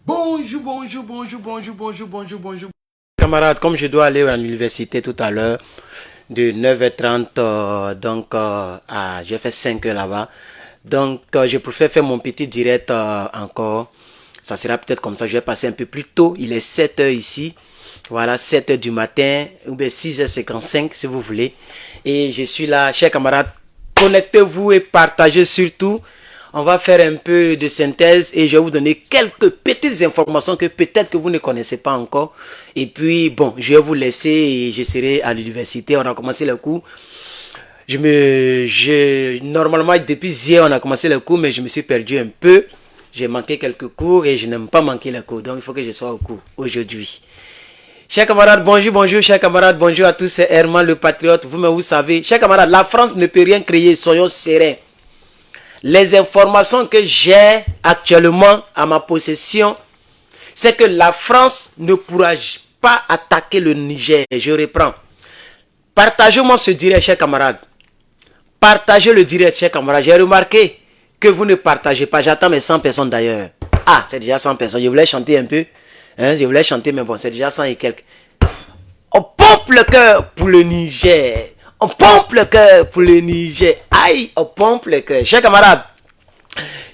Bonjour. Camarades, comme je dois aller à l'université tout à l'heure, de 9h30, j'ai fait 5 heures là-bas. Donc, je préfère faire mon petit direct encore. Ça sera peut-être comme ça, je vais passer un peu plus tôt. Il est 7 heures ici. Voilà, 7 heures du matin, ou bien 6h55 si vous voulez. Et je suis là, chers camarades, connectez-vous et partagez surtout. On va faire un peu de synthèse et je vais vous donner quelques petites informations que peut-être que vous ne connaissez pas encore. Et puis, bon, je vais vous laisser et je serai à l'université. On a commencé le cours. Normalement, depuis hier, on a commencé le cours, mais je me suis perdu un peu. J'ai manqué quelques cours et je n'aime pas manquer les cours. Donc, il faut que je sois au cours aujourd'hui. Chers camarades, bonjour, chers camarades, bonjour à tous, c'est Herman le Patriote. Vous savez, chers camarades, la France ne peut rien créer, soyons sereins. Les informations que j'ai actuellement à ma possession, c'est que la France ne pourra pas attaquer le Niger. Je reprends. Partagez-moi ce direct, chers camarades. Partagez le direct, chers camarades. J'ai remarqué que vous ne partagez pas. J'attends mes 100 personnes d'ailleurs. Ah, c'est déjà 100 personnes. Je voulais chanter un peu. Je voulais chanter, mais bon, c'est déjà 100 et quelques. On pompe le cœur pour le Niger. On pompe le cœur pour le Niger. Aïe, on pompe le cœur. Chers camarades,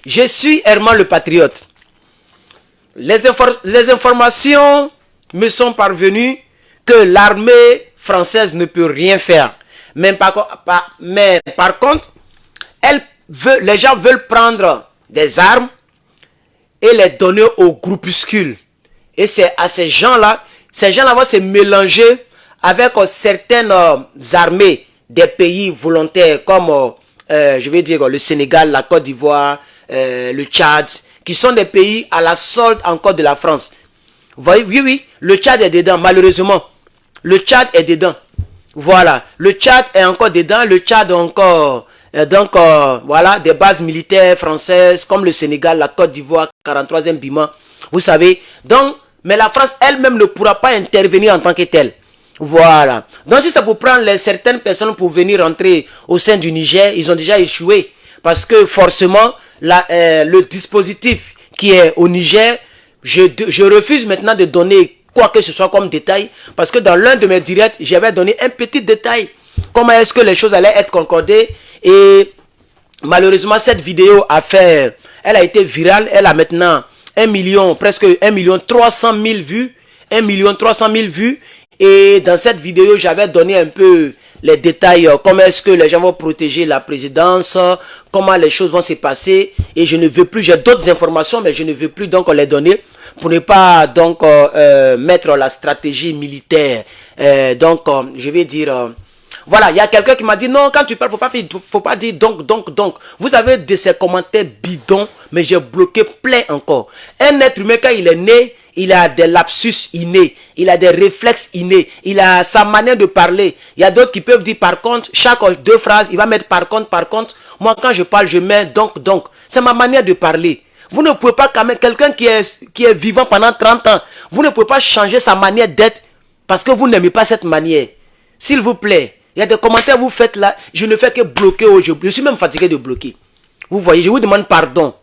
je suis Herman le Patriote. Les informations me sont parvenues que l'armée française ne peut rien faire. Mais par contre, les gens veulent prendre des armes et les donner aux groupuscules. Et c'est à ces gens-là vont se mélanger avec certaines armées des pays volontaires comme, je vais dire, le Sénégal, la Côte d'Ivoire, le Tchad, qui sont des pays à la solde encore de la France. Vous voyez, oui, le Tchad est dedans, malheureusement. Le Tchad est dedans. Voilà, le Tchad est encore dedans, le Tchad encore... voilà, des bases militaires françaises comme le Sénégal, la Côte d'Ivoire, 43e Bima. Vous savez, donc, mais la France elle-même ne pourra pas intervenir en tant que telle. Voilà. Donc si ça vous prend certaines personnes pour venir rentrer au sein du Niger, ils ont déjà échoué. Parce que forcément, le dispositif qui est au Niger, je refuse maintenant de donner quoi que ce soit comme détail. Parce que dans l'un de mes directs, j'avais donné un petit détail. Comment est-ce que les choses allaient être concordées. Et malheureusement, cette vidéo elle a été virale. Elle a maintenant presque 1,3 million vues. 1,3 million vues. Et dans cette vidéo, j'avais donné un peu les détails, comment est-ce que les gens vont protéger la présidence, comment les choses vont se passer. Et je ne veux plus, j'ai d'autres informations, mais je ne veux plus donc les donner pour ne pas donc mettre la stratégie militaire. Je vais dire... voilà, il y a quelqu'un qui m'a dit, non, quand tu parles, faut pas dire donc. Vous avez de ces commentaires bidons, mais j'ai bloqué plein encore. Un être humain, quand il est né, il a des lapsus innés, il a des réflexes innés, il a sa manière de parler. Il y a d'autres qui peuvent dire par contre, chaque 2 phrases, il va mettre par contre. Moi, quand je parle, je mets donc. C'est ma manière de parler. Vous ne pouvez pas quand même, quelqu'un qui est vivant pendant 30 ans, vous ne pouvez pas changer sa manière d'être parce que vous n'aimez pas cette manière. S'il vous plaît, il y a des commentaires que vous faites là, je ne fais que bloquer aujourd'hui. Je suis même fatigué de bloquer. Vous voyez, je vous demande pardon.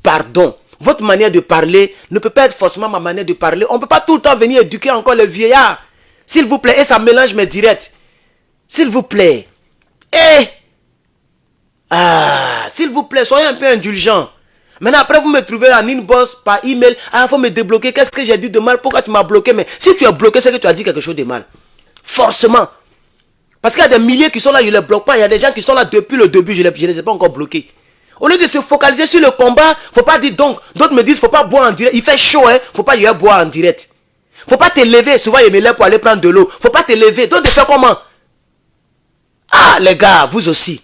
Pardon. Votre manière de parler ne peut pas être forcément ma manière de parler. On ne peut pas tout le temps venir éduquer encore les vieillards. S'il vous plaît, et ça mélange mes directs. S'il vous plaît. S'il vous plaît, soyez un peu indulgents. Maintenant, après, vous me trouvez en inbox par email. Ah, il faut me débloquer. Qu'est-ce que j'ai dit de mal? Pourquoi tu m'as bloqué? Mais si tu es bloqué, c'est que tu as dit quelque chose de mal. Forcément. Parce qu'il y a des milliers qui sont là, je ne les bloque pas. Il y a des gens qui sont là depuis le début, je ne les ai pas encore bloqués. Au lieu de se focaliser sur le combat, il ne faut pas dire donc. D'autres me disent, il ne faut pas boire en direct. Il fait chaud, il ne faut pas y aller boire en direct. Il ne faut pas te lever. Souvent, il me lève pour aller prendre de l'eau. Il ne faut pas te lever. Donc, de faire comment? Ah, les gars, vous aussi.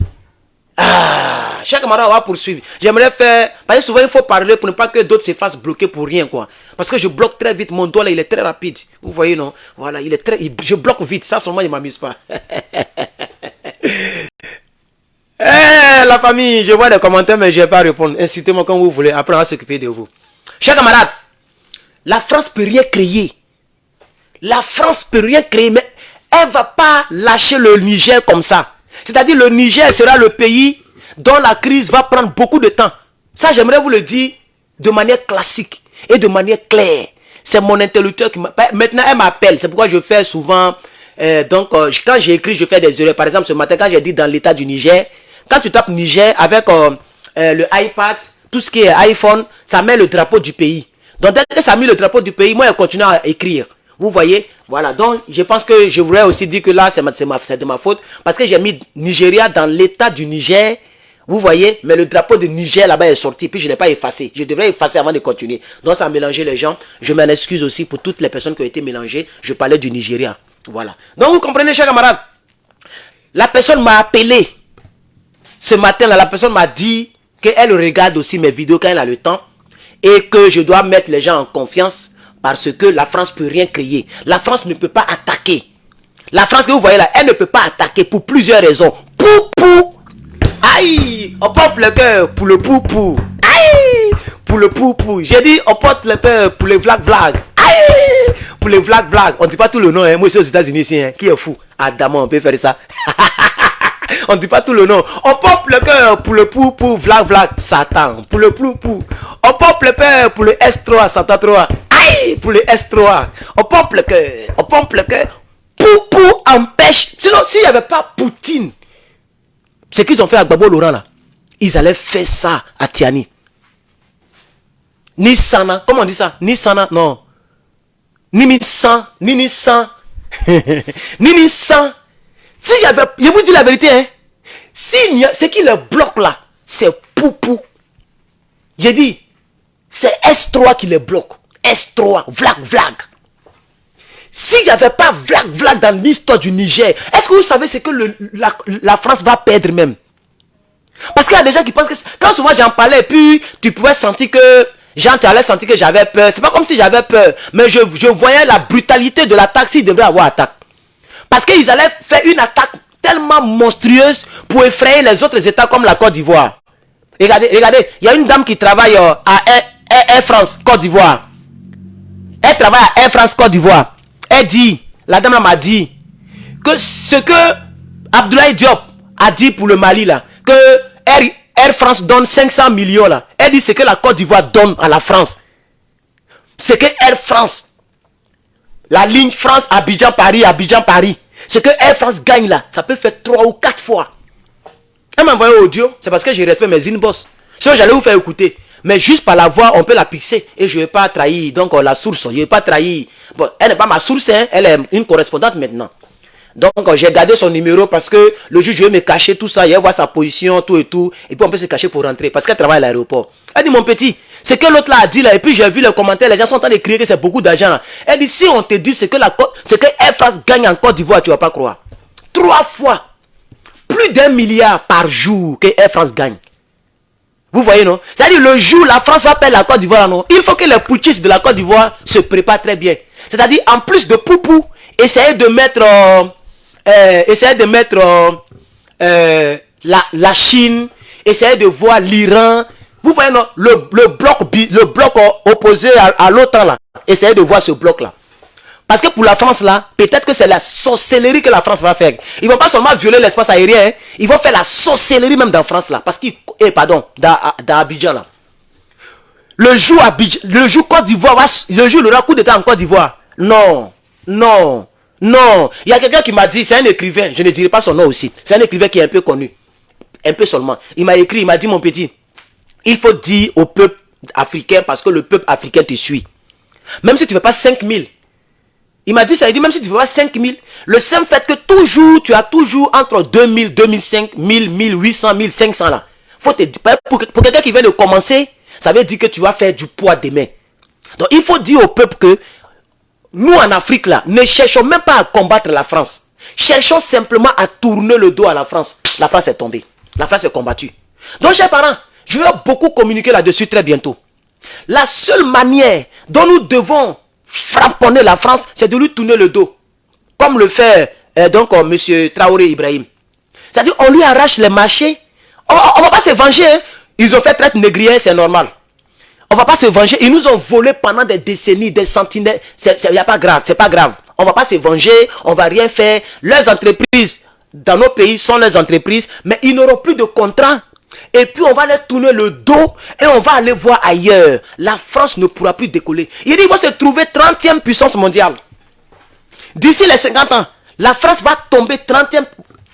Ah, chaque camarade va poursuivre. J'aimerais faire... Parce que souvent, il faut parler pour ne pas que d'autres se fassent bloquer pour rien, quoi. Parce que je bloque très vite. Mon doigt, là, il est très rapide. Vous voyez, non? Voilà, je bloque vite. Ça, seulement, il ne m'amuse pas. La famille, je vois des commentaires, mais je ne vais pas répondre. Insultez-moi comme vous voulez. Après, on va s'occuper de vous. Chers camarades, la France peut rien créer. La France peut rien créer, mais elle ne va pas lâcher le Niger comme ça. C'est-à-dire, le Niger sera le pays dont la crise va prendre beaucoup de temps. Ça, j'aimerais vous le dire de manière classique. et de manière claire. C'est mon interlocuteur qui m'appelle. Maintenant, elle m'appelle. C'est pourquoi je fais souvent... quand j'écris, je fais des erreurs. Par exemple, ce matin, quand j'ai dit dans l'état du Niger, quand tu tapes Niger avec le iPad, tout ce qui est iPhone, ça met le drapeau du pays. Donc, dès que ça a mis le drapeau du pays, moi, je continue à écrire. Vous voyez? Voilà. Donc, je pense que je voudrais aussi dire que là, c'est de ma faute. Parce que j'ai mis Nigeria dans l'état du Niger. Vous voyez? Mais le drapeau de Niger là-bas est sorti. Puis, je ne l'ai pas effacé. Je devrais effacer avant de continuer. Donc, ça a mélangé les gens. Je m'en excuse aussi pour toutes les personnes qui ont été mélangées. Je parlais du Nigeria. Voilà. Donc, vous comprenez, chers camarades? La personne m'a appelé. Ce matin-là, la personne m'a dit qu'elle regarde aussi mes vidéos quand elle a le temps. Et que je dois mettre les gens en confiance. Parce que la France ne peut rien créer. La France ne peut pas attaquer. La France que vous voyez là, elle ne peut pas attaquer pour plusieurs raisons. Pou. Aïe, on porte le cœur pour le pou. Aïe, pour le pou. J'ai dit, on porte le cœur pour les vlag. Aïe, pour les vlag. On ne dit pas tout le nom, hein. Moi, je suis aux États-Unis ici, hein. Qui est fou? Adamant, on peut faire ça. On ne dit pas tout le nom. On porte le cœur pour le pou, vlag, Satan. Pour le pou. On porte le cœur pour le S3, Satan 3. Aïe, pour le S3. On pompe le cœur. Pou empêche. Sinon, s'il n'y avait pas Poutine, ce qu'ils ont fait à Gbagbo Laurent là, ils allaient faire ça à Tiani. Nisana, comment on dit ça? Nisana, non. Ninisan. Ninisan. S'il y avait, je vous dis la vérité, hein. Ce qui le bloque là, c'est Poupou. J'ai dit, c'est S3 qui le bloque. S3, vlag. S'il n'y avait pas vlag dans l'histoire du Niger, est-ce que vous savez ce que la France va perdre même? Parce qu'il y a des gens qui pensent que... Quand souvent j'en parlais, puis tu pouvais sentir que... Jean, tu allais sentir que j'avais peur. C'est pas comme si j'avais peur. Mais je voyais la brutalité de l'attaque s'ils devraient avoir attaque. Parce qu'ils allaient faire une attaque tellement monstrueuse pour effrayer les autres États comme la Côte d'Ivoire. Regardez, il y a une dame qui travaille à Air France, Côte d'Ivoire. Elle travaille à Air France, Côte d'Ivoire. Elle dit, la dame m'a dit, que ce que Abdoulaye Diop a dit pour le Mali là, que Air France donne 500 millions là. Elle dit ce que la Côte d'Ivoire donne à la France. C'est que Air France, la ligne France, Abidjan-Paris, ce que Air France gagne là, ça peut faire 3 ou 4 fois. Elle m'a envoyé audio, c'est parce que j'ai respecté mes inbox. Sinon j'allais vous faire écouter. Mais juste par la voix, on peut la pixer. Et je ne vais pas trahir donc la source. Je ne vais pas trahir. Bon, elle n'est pas ma source, hein, elle est une correspondante maintenant. Donc j'ai gardé son numéro parce que le juge veut me cacher tout ça. Il va voir sa position, tout et tout. Et puis on peut se cacher pour rentrer parce qu'elle travaille à l'aéroport. Elle dit, mon petit, c'est que l'autre là a dit là. Et puis j'ai vu les commentaires, les gens sont en train de crier que c'est beaucoup d'argent. Elle dit, si on te dit ce que Air France gagne en Côte d'Ivoire, tu ne vas pas croire. 3 fois. Plus d'1 milliard par jour que Air France gagne. Vous voyez, non? C'est-à-dire, le jour où la France va perdre la Côte d'Ivoire, non? Il faut que les putschistes de la Côte d'Ivoire se préparent très bien. C'est-à-dire, en plus de Poupou, essayer de mettre la Chine, essayer de voir l'Iran. Vous voyez, non? Le bloc opposé à l'OTAN, là. Essayez de voir ce bloc-là. Parce que pour la France, là, peut-être que c'est la sorcellerie que la France va faire. Ils ne vont pas seulement violer l'espace aérien, hein. Ils vont faire la sorcellerie même dans France, là. Parce qu'ils... dans Abidjan, là. Le jour Côte d'Ivoire, le jour il y aura coup d'état en Côte d'Ivoire. Non. Il y a quelqu'un qui m'a dit, c'est un écrivain, je ne dirai pas son nom aussi. C'est un écrivain qui est un peu connu. Un peu seulement. Il m'a écrit, il m'a dit, mon petit, il faut dire au peuple africain, parce que le peuple africain te suit. Même si tu ne fais pas 5000. Il m'a dit ça, il dit même si tu ne fais pas 5000, le simple fait que tu as toujours entre 2000, 2005, 1000, 1800, 1500 là. Faut te dire, pour quelqu'un qui vient de commencer, ça veut dire que tu vas faire du poids demain. Donc il faut dire au peuple que nous en Afrique là, ne cherchons même pas à combattre la France. Cherchons simplement à tourner le dos à la France. La France est tombée. La France est combattue. Donc chers parents, je vais beaucoup communiquer là-dessus très bientôt. La seule manière dont nous devons frapponner la France, c'est de lui tourner le dos. Comme le fait M. Traoré Ibrahim. C'est-à-dire, on lui arrache les marchés. On ne va pas se venger. Hein. Ils ont fait traite négrière, c'est normal. On ne va pas se venger. Ils nous ont volé pendant des décennies, des centenaires. C'est pas grave, c'est pas grave. On ne va pas se venger, on ne va rien faire. Leurs entreprises, dans nos pays, sont leurs entreprises, mais ils n'auront plus de contrat Et puis on va leur tourner le dos et on va aller voir ailleurs. La France ne pourra plus décoller. Il dit qu'il va se trouver 30e puissance mondiale. D'ici les 50 ans, la France va tomber 30e.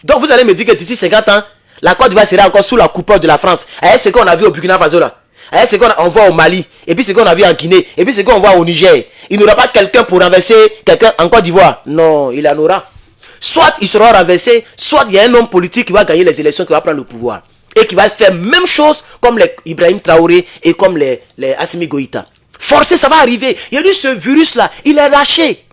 Donc vous allez me dire que d'ici 50 ans, la Côte d'Ivoire sera encore sous la coupole de la France. Et ce qu'on a vu au Burkina Faso là. Et ce qu'on voit au Mali. Et puis ce qu'on a vu en Guinée. Et puis ce qu'on voit au Niger. Il n'y aura pas quelqu'un pour renverser quelqu'un en Côte d'Ivoire. Non, il en aura. Soit ils seront renversés, soit il y a un homme politique qui va gagner les élections, qui va prendre le pouvoir. Et qui va faire même chose comme les Ibrahim Traoré et comme les Assimi Goïta. Forcé, ça va arriver. Il y a eu ce virus-là, il est lâché.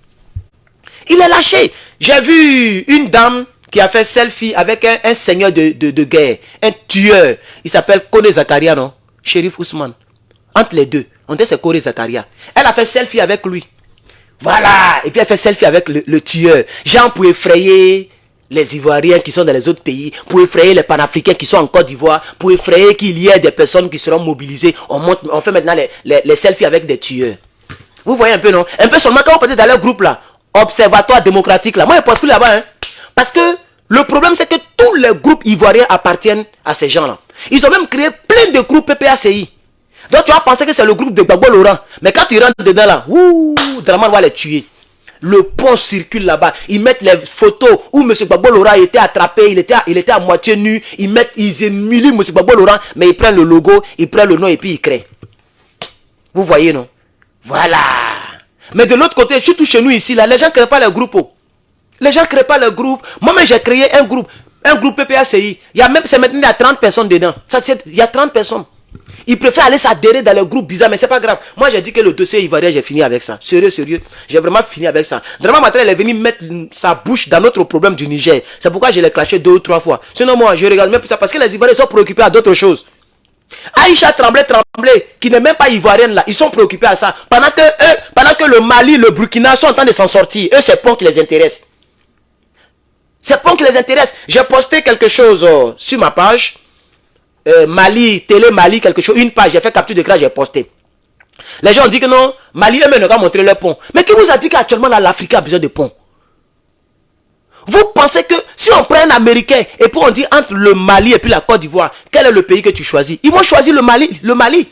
Il est lâché. J'ai vu une dame qui a fait selfie avec un seigneur de guerre, un tueur. Il s'appelle Kone Zakaria, non? Shérif Ousmane. Entre les deux, on dit c'est Kone Zakaria. Elle a fait selfie avec lui. Voilà. Et puis elle fait selfie avec le tueur. Genre pour effrayer les Ivoiriens qui sont dans les autres pays, pour effrayer les Panafricains qui sont en Côte d'Ivoire, pour effrayer qu'il y ait des personnes qui seront mobilisées. On fait maintenant les selfies avec des tueurs. Vous voyez un peu, non? Un peu seulement quand vous partez dans leur groupe là, Observatoire démocratique là. Moi je ne pense plus là-bas, hein. Parce que le problème c'est que tous les groupes ivoiriens appartiennent à ces gens là. Ils ont même créé plein de groupes PPACI. Donc tu vas penser que c'est le groupe de Gbagbo Laurent. Mais quand tu rentres dedans là, Draman va les tuer. Le pont circule là-bas. Ils mettent les photos où M. Gbagbo Laurent était attrapé, il était à moitié nu. Ils émulent M. Gbagbo Laurent, mais ils prennent le logo, ils prennent le nom et puis ils créent. Vous voyez, non? Voilà. Mais de l'autre côté, surtout chez nous ici, là, les gens ne créent pas les groupes. Les gens ne créent pas le groupe. Moi-même, j'ai créé un groupe PPACI. C'est maintenant, il y a 30 personnes dedans. Il y a 30 personnes. Ils préfèrent aller s'adhérer dans le groupe bizarre, mais c'est pas grave. Moi, j'ai dit que le dossier ivoirien, j'ai fini avec ça. Sérieux. J'ai vraiment fini avec ça. Vraiment, maintenant, elle est venue mettre sa bouche dans notre problème du Niger. C'est pourquoi je l'ai clashé 2 ou 3 fois. Sinon, moi, je regarde même ça parce que les Ivoiriens sont préoccupés à d'autres choses. Aïcha Tremblay, qui n'est même pas ivoirienne là, ils sont préoccupés à ça. Pendant que le Mali, le Burkina sont en train de s'en sortir, eux, c'est Pont qui les intéresse. C'est Pont qui les intéresse. J'ai posté quelque chose sur ma page. Mali, Télé Mali, quelque chose, une page, j'ai fait capture d'écran, j'ai posté. Les gens ont dit que non, Mali eux-mêmes n'ont pas montré leur pont. Mais qui vous a dit qu'actuellement l'Afrique a besoin de ponts? Vous pensez que si on prend un Américain et puis on dit entre le Mali et puis la Côte d'Ivoire, quel est le pays que tu choisis? Ils vont choisir le Mali.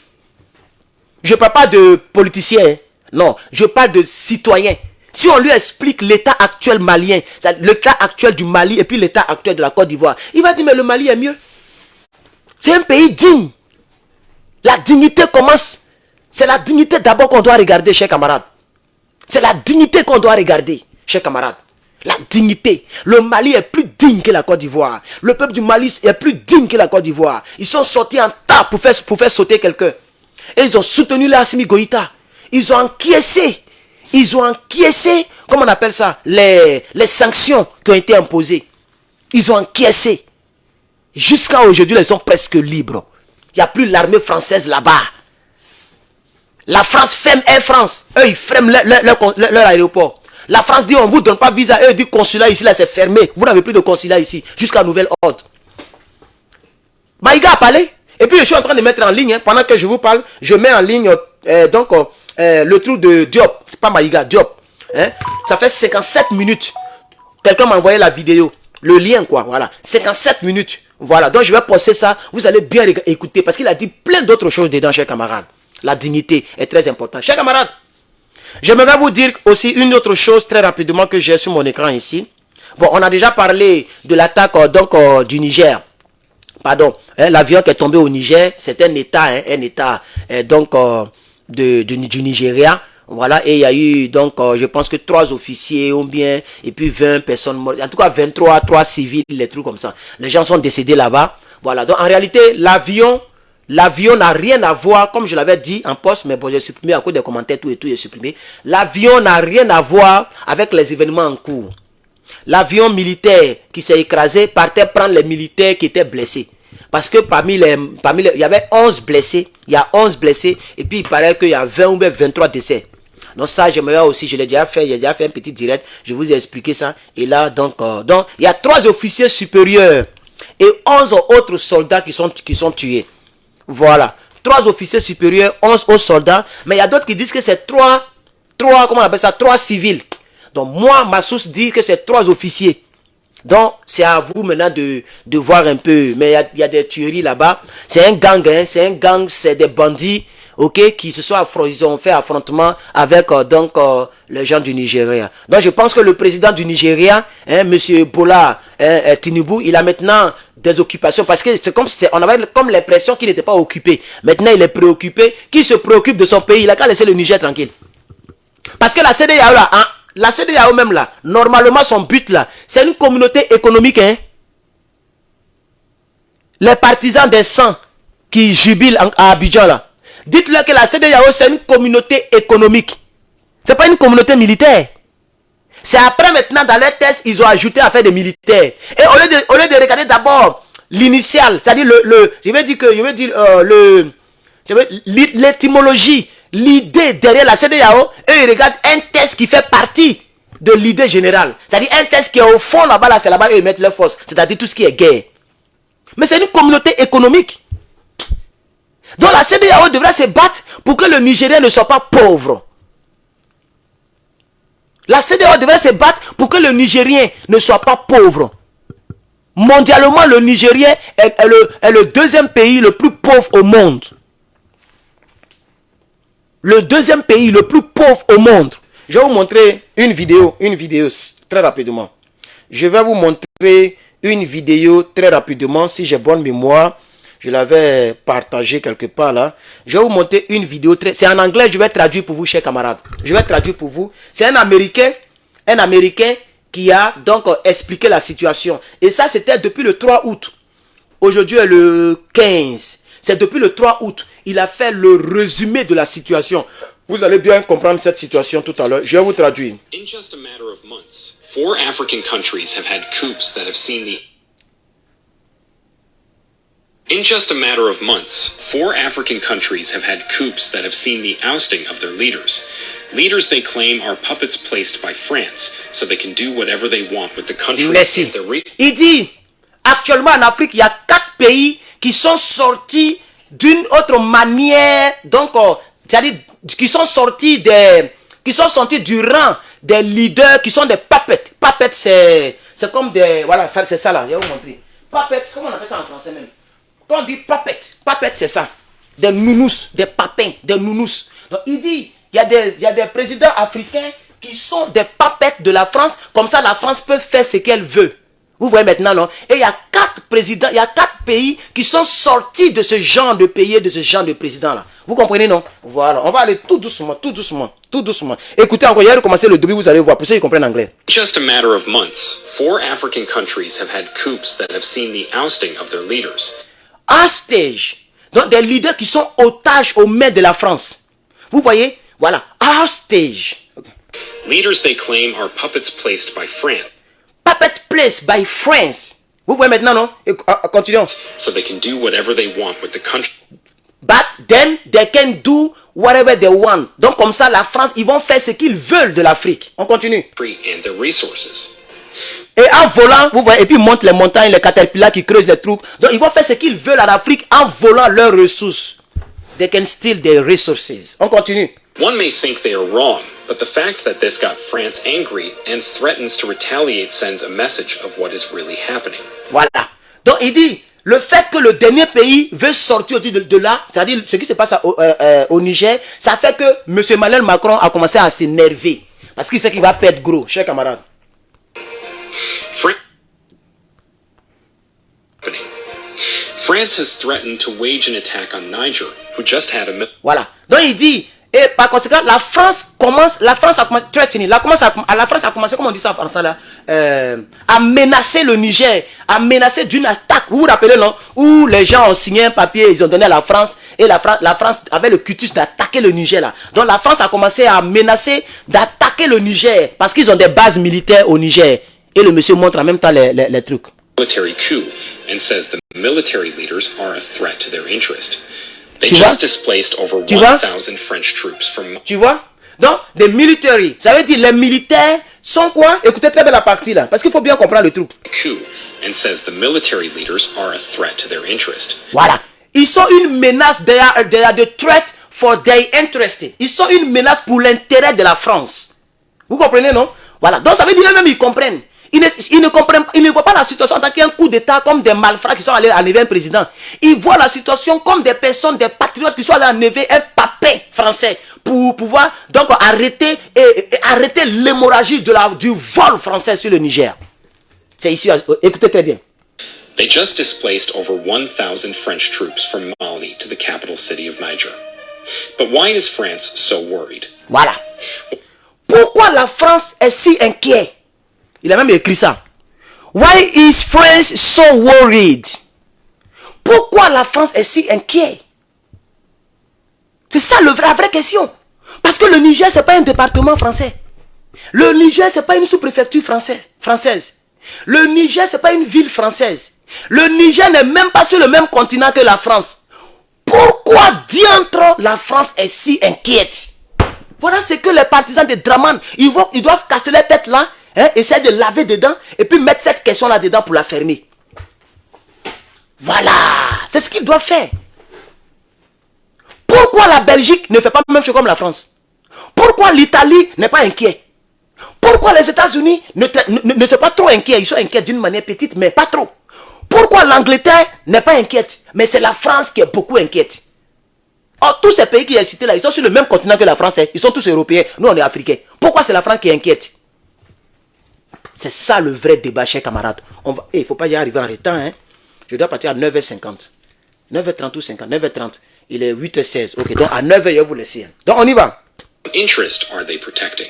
Je ne parle pas de politiciens, hein. Non, je parle de citoyens. Si on lui explique l'état actuel malien, l'état actuel du Mali et puis l'état actuel de la Côte d'Ivoire, il va dire mais le Mali est mieux. C'est un pays digne. La dignité commence. C'est la dignité d'abord qu'on doit regarder, chers camarades. C'est la dignité qu'on doit regarder, chers camarades. La dignité. Le Mali est plus digne que la Côte d'Ivoire. Le peuple du Mali est plus digne que la Côte d'Ivoire. Ils sont sortis en tas pour faire sauter quelqu'un. Et ils ont soutenu l'Assimi Goïta. Ils ont encaissé. Comment on appelle ça? Les sanctions qui ont été imposées. Ils ont encaissé. Jusqu'à aujourd'hui, ils sont presque libres. Il n'y a plus l'armée française là-bas. La France ferme Air France. Eux, ils ferment leur aéroport. La France dit, on ne vous donne pas visa. Eux, ils disent, consulat ici, là, c'est fermé. Vous n'avez plus de consulat ici. Jusqu'à nouvel ordre. Maïga a parlé. Et puis, je suis en train de mettre en ligne, hein, pendant que je vous parle, je mets en ligne, le truc de Diop. C'est pas Maïga, Diop. Hein? Ça fait 57 minutes. Quelqu'un m'a envoyé la vidéo. Le lien, quoi. Voilà. 57 minutes. Voilà. Donc, je vais poster ça. Vous allez bien écouter. Parce qu'il a dit plein d'autres choses dedans, chers camarades. La dignité est très importante. Chers camarades, j'aimerais vous dire aussi une autre chose très rapidement que j'ai sur mon écran ici. Bon, on a déjà parlé de l'attaque du Niger. Pardon, hein, l'avion qui est tombé au Niger, c'est un état du Nigeria. Voilà, et il y a eu je pense que 3 officiers ou bien, et puis 20 personnes mortes. En tout cas, 3 civils, les trucs comme ça. Les gens sont décédés là-bas. Voilà, donc en réalité, l'avion n'a rien à voir, comme je l'avais dit en poste, mais bon, j'ai supprimé à cause des commentaires, tout est supprimé. L'avion n'a rien à voir avec les événements en cours. L'avion militaire qui s'est écrasé partait prendre les militaires qui étaient blessés. Parce que il y avait 11 blessés. Il y a 11 blessés. Et puis il paraît qu'il y a 20 ou 23 décès. Donc ça, j'aimerais aussi, je l'ai déjà fait, j'ai déjà fait un petit direct. Je vous ai expliqué ça. Et là, donc il y a 3 officiers supérieurs et 11 autres soldats qui sont tués. Voilà. 3 officiers supérieurs, 11 autres soldats. Mais il y a d'autres qui disent que c'est 3 comment on appelle ça, 3 civils. Donc moi, ma source dit que c'est 3 officiers. Donc, c'est à vous maintenant de voir un peu. Mais il y a des tueries là-bas. C'est un gang, hein, c'est des bandits, ok, qui ils ont fait affrontement avec les gens du Nigeria. Donc, je pense que le président du Nigeria, hein, Monsieur Bola Tinubu, il a maintenant des occupations parce que c'est comme on avait comme l'impression qu'il n'était pas occupé. Maintenant, il est préoccupé. Qui se préoccupe de son pays? Il a qu'à laisser le Niger tranquille. Parce que la CEDEAO là, hein, la CEDEAO même là, normalement son but là, c'est une communauté économique. Hein. Les partisans des 100 qui jubilent à Abidjan là, dites-leur que la CEDEAO c'est une communauté économique. C'est pas une communauté militaire. C'est après maintenant dans les tests ils ont ajouté à faire des militaires. Et au lieu de regarder d'abord l'initial, c'est-à-dire l'étymologie, l'idée derrière la CEDEAO, et ils regardent un test qui fait partie de l'idée générale. C'est-à-dire un test qui est au fond là-bas, là, c'est là-bas ils mettent leur force. C'est-à-dire tout ce qui est guerre. Mais c'est une communauté économique. Donc la CEDEAO devrait se battre pour que le Nigérien ne soit pas pauvre. La CEDEAO devrait se battre pour que le Nigérien ne soit pas pauvre. Mondialement, le Nigérien est le deuxième pays le plus pauvre au monde. Le deuxième pays le plus pauvre au monde. Je vais vous montrer une vidéo très rapidement. Je vais vous montrer une vidéo très rapidement, si j'ai bonne mémoire. Je l'avais partagée quelque part là. Je vais vous montrer une vidéo c'est en anglais, je vais traduire pour vous, chers camarades. Je vais traduire pour vous. C'est un Américain qui a donc expliqué la situation. Et ça, c'était depuis le 3 août. Aujourd'hui est le 15. C'est depuis le 3 août. Il a fait le résumé de la situation. Vous allez bien comprendre cette situation tout à l'heure. Je vais vous traduire. In just a matter of months, 4 African countries have had coups that have seen the In just a matter of months, 4 African countries have had coups that have seen the ousting of their leaders. Leaders they claim are puppets placed by France, so they can do whatever they want with the country. Merci. Il dit, actuellement en Afrique, il y a 4 pays qui sont sortis d'une autre manière, donc, c'est-à-dire, qui sont sortis du rang des leaders qui sont des puppets. Puppets, c'est comme des, voilà, c'est ça là, je vais vous montrer. Puppets, comment on appelle ça en français même? Quand on dit puppet, c'est ça. Des nounous, des papins, des nounous. Donc il dit, il y a des présidents africains qui sont des puppets de la France. Comme ça, la France peut faire ce qu'elle veut. Vous voyez maintenant, non? Et il y a 4 présidents, il y a 4 pays qui sont sortis de ce genre de pays, de ce genre de président-là. Vous comprenez, non? Voilà, on va aller tout doucement, tout doucement, tout doucement. Écoutez encore, il y a recommencé le début, vous allez voir, pour ceux qui comprennent anglais. Just a matter of months, 4 African countries have had coups that have seen the ousting of their leaders. Hostage. Donc des leaders qui sont otages aux mains de la France. Vous voyez? Voilà. Hostage. Okay. Leaders they claim are puppets placed by France. Puppet placed by France. Vous voyez maintenant, non? Continuons. So they can do whatever they want with the country. But then they can do whatever they want. Donc comme ça, la France, ils vont faire ce qu'ils veulent de l'Afrique. On continue. And the resources. Et en volant, vous voyez, et puis ils montent les montagnes, les caterpillars qui creusent les trous. Donc ils vont faire ce qu'ils veulent en Afrique en volant leurs ressources. They can steal their resources. On continue. One may think they are wrong, but the fact that this got France angry and threatens to retaliate sends a message of what is really happening. Voilà. Donc il dit, le fait que le dernier pays veut sortir de là, c'est-à-dire ce qui se passe au Niger, ça fait que M. Emmanuel Macron a commencé à s'énerver. Parce qu'il sait qu'il va perdre gros, chers camarades. France has threatened to wage an attack on Niger, who just had a... Voilà. Donc il dit, et par conséquent, la France a commencé, la France a commencé, comment on dit ça en français là, à menacer le Niger, à menacer d'une attaque. Vous vous rappelez, non? Où les gens ont signé un papier, ils ont donné à la France, et la France avait le cutus d'attaquer le Niger là. Donc la France a commencé à menacer d'attaquer le Niger, parce qu'ils ont des bases militaires au Niger. Et le monsieur montre en même temps les trucs. Military coup and says the military leaders are a threat to their interest. They just displaced over 1000 French troops from... Tu vois? Donc, les militaires, ça veut dire les militaires sont quoi? Écoutez très bien la partie là, parce qu'il faut bien comprendre le truc. Coup and says the military leaders are a threat to their interest. Voilà. Ils sont une menace, they are the threat for their interest. Ils sont une menace pour l'intérêt de la France. Vous comprenez, non? Voilà. Donc, ça veut dire eux-mêmes, ils comprennent. Ils ne comprennent pas, ils ne voient pas la situation en tant qu'un coup d'État comme des malfrats qui sont allés enlever un président. Ils voient la situation comme des personnes, des patriotes qui sont allés enlever un papet français pour pouvoir donc arrêter l'hémorragie du vol français sur le Niger. C'est ici, écoutez très bien. They just displaced over 1,000 French troops from Mali to the capital city of Niger. But why is France so worried? Voilà. Pourquoi la France est si inquiète? Il a même écrit ça. Why is France so worried? Pourquoi la France est si inquiète? C'est ça la vraie question. Parce que le Niger, ce n'est pas un département français. Le Niger, ce n'est pas une sous-préfecture française. Le Niger, ce n'est pas une ville française. Le Niger n'est même pas sur le même continent que la France. Pourquoi diantre la France est si inquiète? Voilà ce que les partisans de Draman, ils doivent casser la tête là, hein, essayer de laver dedans, et puis mettre cette question là dedans pour la fermer. Voilà, c'est ce qu'ils doivent faire. Pourquoi la Belgique ne fait pas la même chose comme la France? Pourquoi l'Italie n'est pas inquiet? Pourquoi les États-Unis ne sont pas trop inquiets? Ils sont inquiets d'une manière petite, mais pas trop. Pourquoi l'Angleterre n'est pas inquiète? Mais c'est la France qui est beaucoup inquiète. Or, tous ces pays qui sont cités là, ils sont sur le même continent que la France. Ils sont tous européens. Nous, on est africains. Pourquoi c'est la France qui est inquiète? C'est ça le vrai débat, chers camarades. Il ne faut pas y arriver en retard. Hein. Je dois partir à 9h50. 9h30 ou 50. 9h30. Il est 8h16. Ok, donc à 9h, je vais vous laisser. Hein. Donc, on y va. Interest are they protecting?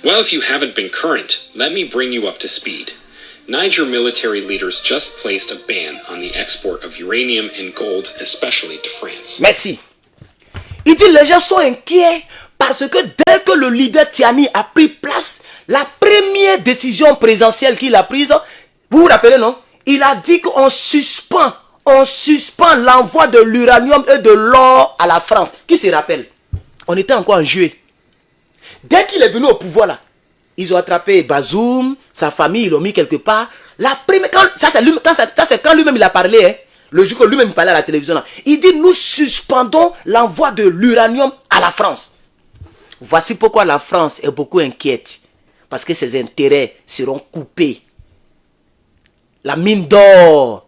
Well, if you haven't been current, let me bring you up to speed. Niger military leaders just placed a ban on the export of uranium and gold, especially to France. Merci. Il dit les gens sont inquiets parce que dès que le leader Tiani a pris place, la première décision présidentielle qu'il a prise, vous vous rappelez non? Il a dit qu'on suspend l'envoi de l'uranium et de l'or à la France. Qui se rappelle? On était encore en juillet. Dès qu'il est venu au pouvoir là, ils ont attrapé Bazoum, sa famille, ils l'ont mis quelque part. La première, c'est quand lui-même il a parlé, hein, le jour que lui-même parlait à la télévision là. Il dit nous suspendons l'envoi de l'uranium à la France. Voici pourquoi la France est beaucoup inquiète. Parce que ses intérêts seront coupés. La mine d'or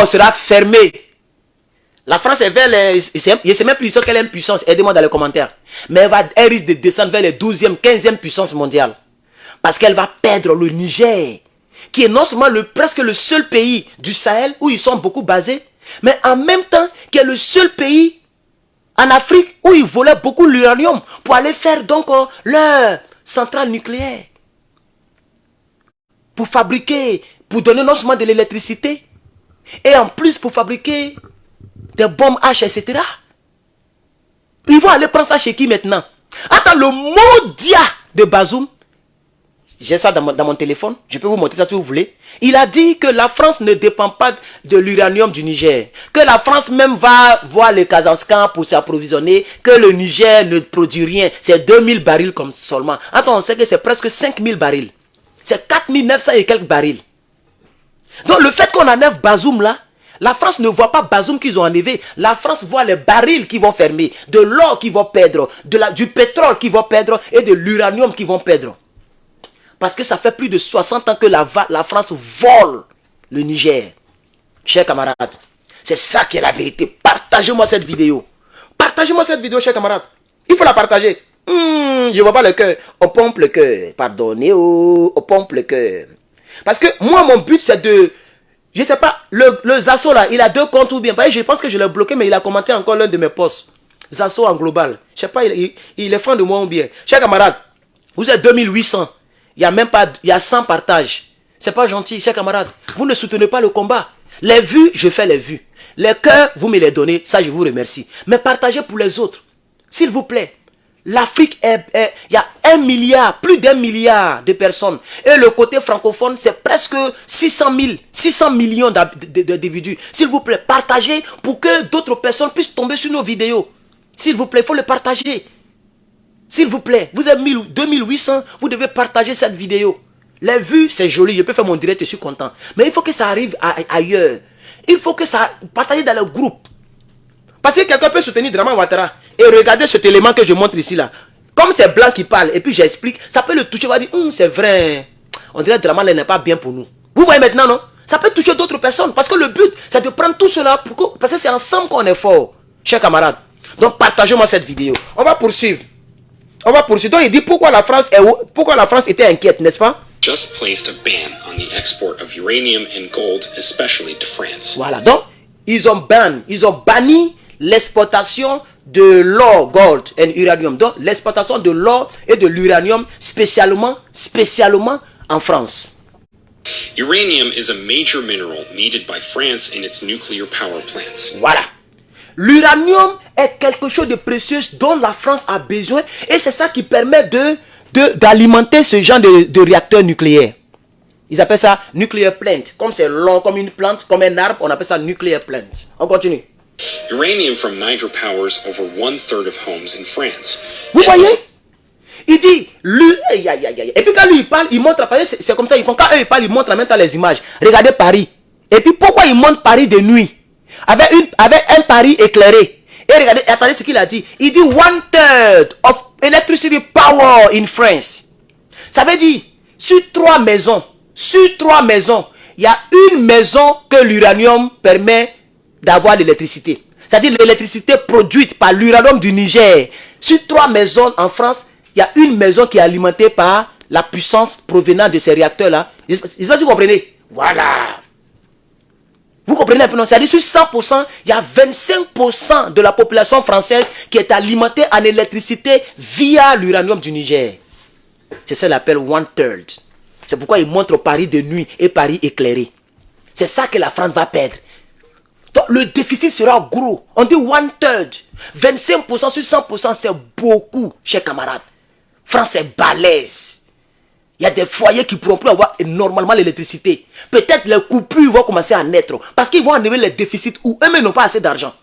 sera fermée. La France est vers les... Je ne sais même plus quelle est une puissance. Aidez-moi dans les commentaires. Mais elle risque de descendre vers les 12e, 15e puissance mondiale. Parce qu'elle va perdre le Niger. Qui est non seulement presque le seul pays du Sahel où ils sont beaucoup basés. Mais en même temps qui est le seul pays en Afrique où ils volaient beaucoup l'uranium. Pour aller faire donc leur centrale nucléaire. Pour fabriquer, pour donner non seulement de l'électricité. Et en plus pour fabriquer... des bombes H, etc. Ils vont aller prendre ça chez qui maintenant? Attends, le mot dia de Bazoum, j'ai ça dans mon téléphone, je peux vous montrer ça si vous voulez. Il a dit que la France ne dépend pas de l'uranium du Niger. Que la France même va voir le Kazakhstan pour s'approvisionner. Que le Niger ne produit rien. C'est 2000 barils comme seulement. Attends, on sait que c'est presque 5000 barils. C'est 4900 et quelques barils. Donc le fait qu'on enlève Bazoum là, la France ne voit pas Bazoum qu'ils ont enlevé. La France voit les barils qui vont fermer, de l'or qui vont perdre, du pétrole qui vont perdre et de l'uranium qui vont perdre. Parce que ça fait plus de 60 ans que la France vole le Niger. Chers camarades, c'est ça qui est la vérité. Partagez-moi cette vidéo. Partagez-moi cette vidéo, chers camarades. Il faut la partager. Je ne vois pas le cœur. On pompe le cœur. Pardonnez, on pompe le cœur. Parce que moi, mon but, c'est de... Je ne sais pas, le Zasso là, il a 2 comptes ou bien. Je pense que je l'ai bloqué, mais il a commenté encore l'un de mes posts. Zasso en global. Je ne sais pas, il est fan de moi ou bien. Chers camarades, vous êtes 2800. Il y a même pas, il y a 100 partages. C'est pas gentil, chers camarades. Vous ne soutenez pas le combat. Les vues, je fais les vues. Les cœurs, vous me les donnez. Ça, je vous remercie. Mais partagez pour les autres. S'il vous plaît. L'Afrique, il y a 1 milliard, plus d'1 milliard de personnes. Et le côté francophone, c'est presque 600 millions d'individus. S'il vous plaît, partagez pour que d'autres personnes puissent tomber sur nos vidéos. S'il vous plaît, il faut le partager. S'il vous plaît, vous êtes 2800, vous devez partager cette vidéo. Les vues, c'est joli, je peux faire mon direct, je suis content. Mais il faut que ça arrive ailleurs. Il faut que ça partage dans le groupe. Parce que quelqu'un peut soutenir Draman Ouattara et regardez cet élément que je montre ici là. comme c'est blanc qui parle, et puis j'explique, ça peut le toucher, on va dire, c'est vrai, on dirait que Draman n'est pas bien pour nous. Vous voyez maintenant, non? Ça peut toucher d'autres personnes, parce que le but, c'est de prendre tout cela, parce que c'est ensemble qu'on est fort, chers camarades. Donc partagez-moi cette vidéo. On va poursuivre. Donc il dit pourquoi la France était inquiète, n'est-ce pas? Just placed a ban on the export of uranium and gold, especially to France. Voilà, donc ils ont banni l'exportation de l'or, gold and uranium. Donc l'exportation de l'or et de l'uranium spécialement en France. Uranium is a major mineral needed by France in its nuclear power plants. Voilà. L'uranium est quelque chose de précieux dont la France a besoin et c'est ça qui permet d'alimenter ce genre de réacteurs nucléaires. Ils appellent ça nuclear plant. Comme c'est long, comme une plante, comme un arbre, on appelle ça nuclear plant. On continue. Uranium from Niger powers over 1/3 of homes in France. Vous voyez? Il dit, et puis quand lui il parle, il montre, c'est comme ça, ils font, quand eux ils parlent, ils montrent en même temps les images. Regardez Paris. Et puis pourquoi ils montrent Paris de nuit? Avec un Paris éclairé. Et regardez, attendez ce qu'il a dit. Il dit 1/3 of electricity power in France. Ça veut dire, sur 3 maisons, il y a une maison que l'uranium permet d'avoir l'électricité. C'est-à-dire l'électricité produite par l'uranium du Niger. Sur 3 maisons en France, il y a une maison qui est alimentée par la puissance provenant de ces réacteurs-là. Je ne sais pas si vous comprenez. Voilà. Vous comprenez un peu, non? C'est-à-dire sur 100%, il y a 25% de la population française qui est alimentée en électricité via l'uranium du Niger. C'est ça qu'on appelle 1/3. C'est pourquoi il montre Paris de nuit et Paris éclairé. C'est ça que la France va perdre. Donc le déficit sera gros. On dit 1/3. 25% sur 100%, c'est beaucoup, chers camarades. France est balèze. Il y a des foyers qui ne pourront plus avoir normalement l'électricité. Peut-être les coupures vont commencer à naître. Parce qu'ils vont enlever les déficits où eux-mêmes n'ont pas assez d'argent.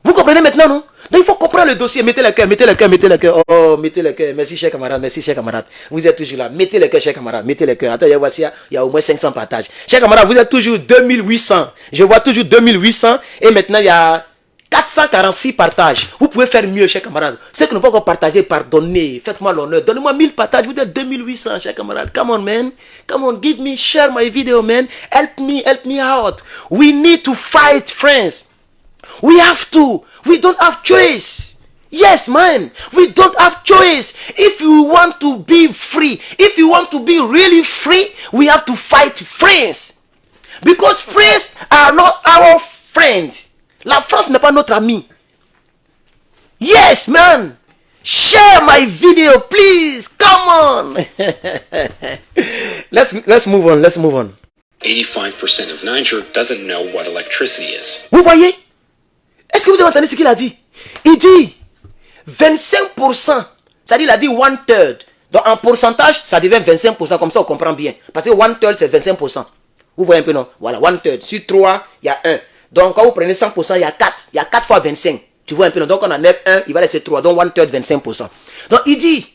Vous comprenez maintenant, non? Donc il faut comprendre le dossier. Mettez le cœur, mettez le cœur, mettez le cœur. Oh, mettez le cœur. Merci, chers camarades, merci, chers camarades. Vous êtes toujours là. Mettez le cœur, chers camarades, mettez le cœur. Attends, voici, il y a au moins 500 partages. Chers camarades, vous êtes toujours 2800. Je vois toujours 2800. Et maintenant, il y a 446 partages. Vous pouvez faire mieux, chers camarades. Ceux qui n'ont pas encore partagé, pardonnez. Faites-moi l'honneur. Donnez-moi 1000 partages. Vous êtes 2800, chers camarades. Come on, man. Come on, give me, share my video, man. Help me out. We need to fight, friends. We have to. We don't have choice. Yes, man. We don't have choice. If you want to be free, if you want to be really free, we have to fight friends. Because friends are not our friends. La France n'est pas notre ami. Yes, man. Share my video, please. Come on. Let's move on. Let's move on. 85% of Niger doesn't know what electricity is. Vous voyez? Est-ce que vous avez entendu ce qu'il a dit? Il dit 25%. C'est-à-dire, il a dit 1/3. Donc, en pourcentage, ça devient 25%. Comme ça, on comprend bien. Parce que 1/3, c'est 25%. Vous voyez un peu, non? Voilà, 1/3. Sur 3, il y a 1. Donc, quand vous prenez 100%, il y a 4. Il y a 4 fois 25. Tu vois un peu, non? Donc, on enlève 1, il va rester 3. Donc, 1/3, 25%. Donc, il dit,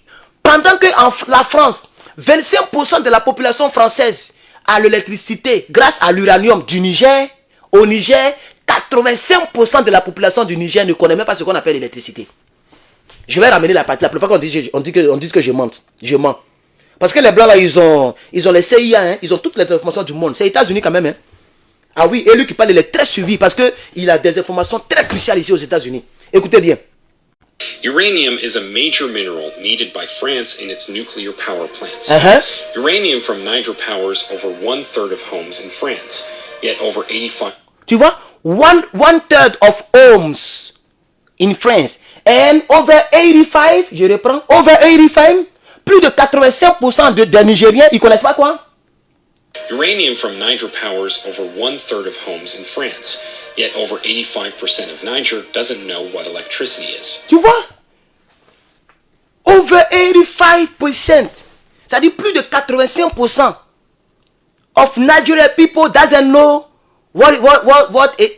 pendant que la France, 25% de la population française a l'électricité grâce à l'uranium du Niger, au Niger, 85% de la population du Niger ne connaît même pas ce qu'on appelle l'électricité. Je vais ramener la partie. La plupart on dit que je mente. Je mens. Parce que les blancs là, ils ont les CIA, hein, ils ont toutes les informations du monde. C'est les États-Unis quand même. Hein. Ah oui, et lui qui parle, il est très suivi parce qu'il a des informations très cruciales ici aux États-Unis. Écoutez bien. Uranium is a major mineral needed by France in its nuclear power plants. Uranium from Niger powers over 1/3 of homes in France. Yet over 85. Tu vois? 1/3 of homes in France and over 85, je reprends, over 85, plus de 85% des Nigériens, ils connaissent pas quoi? Uranium from Niger powers over 1/3 of homes in France, yet over 85% of Niger doesn't know what electricity is. Tu vois? Over 85%, c'est-à-dire plus de 85% of Nigerian people doesn't know what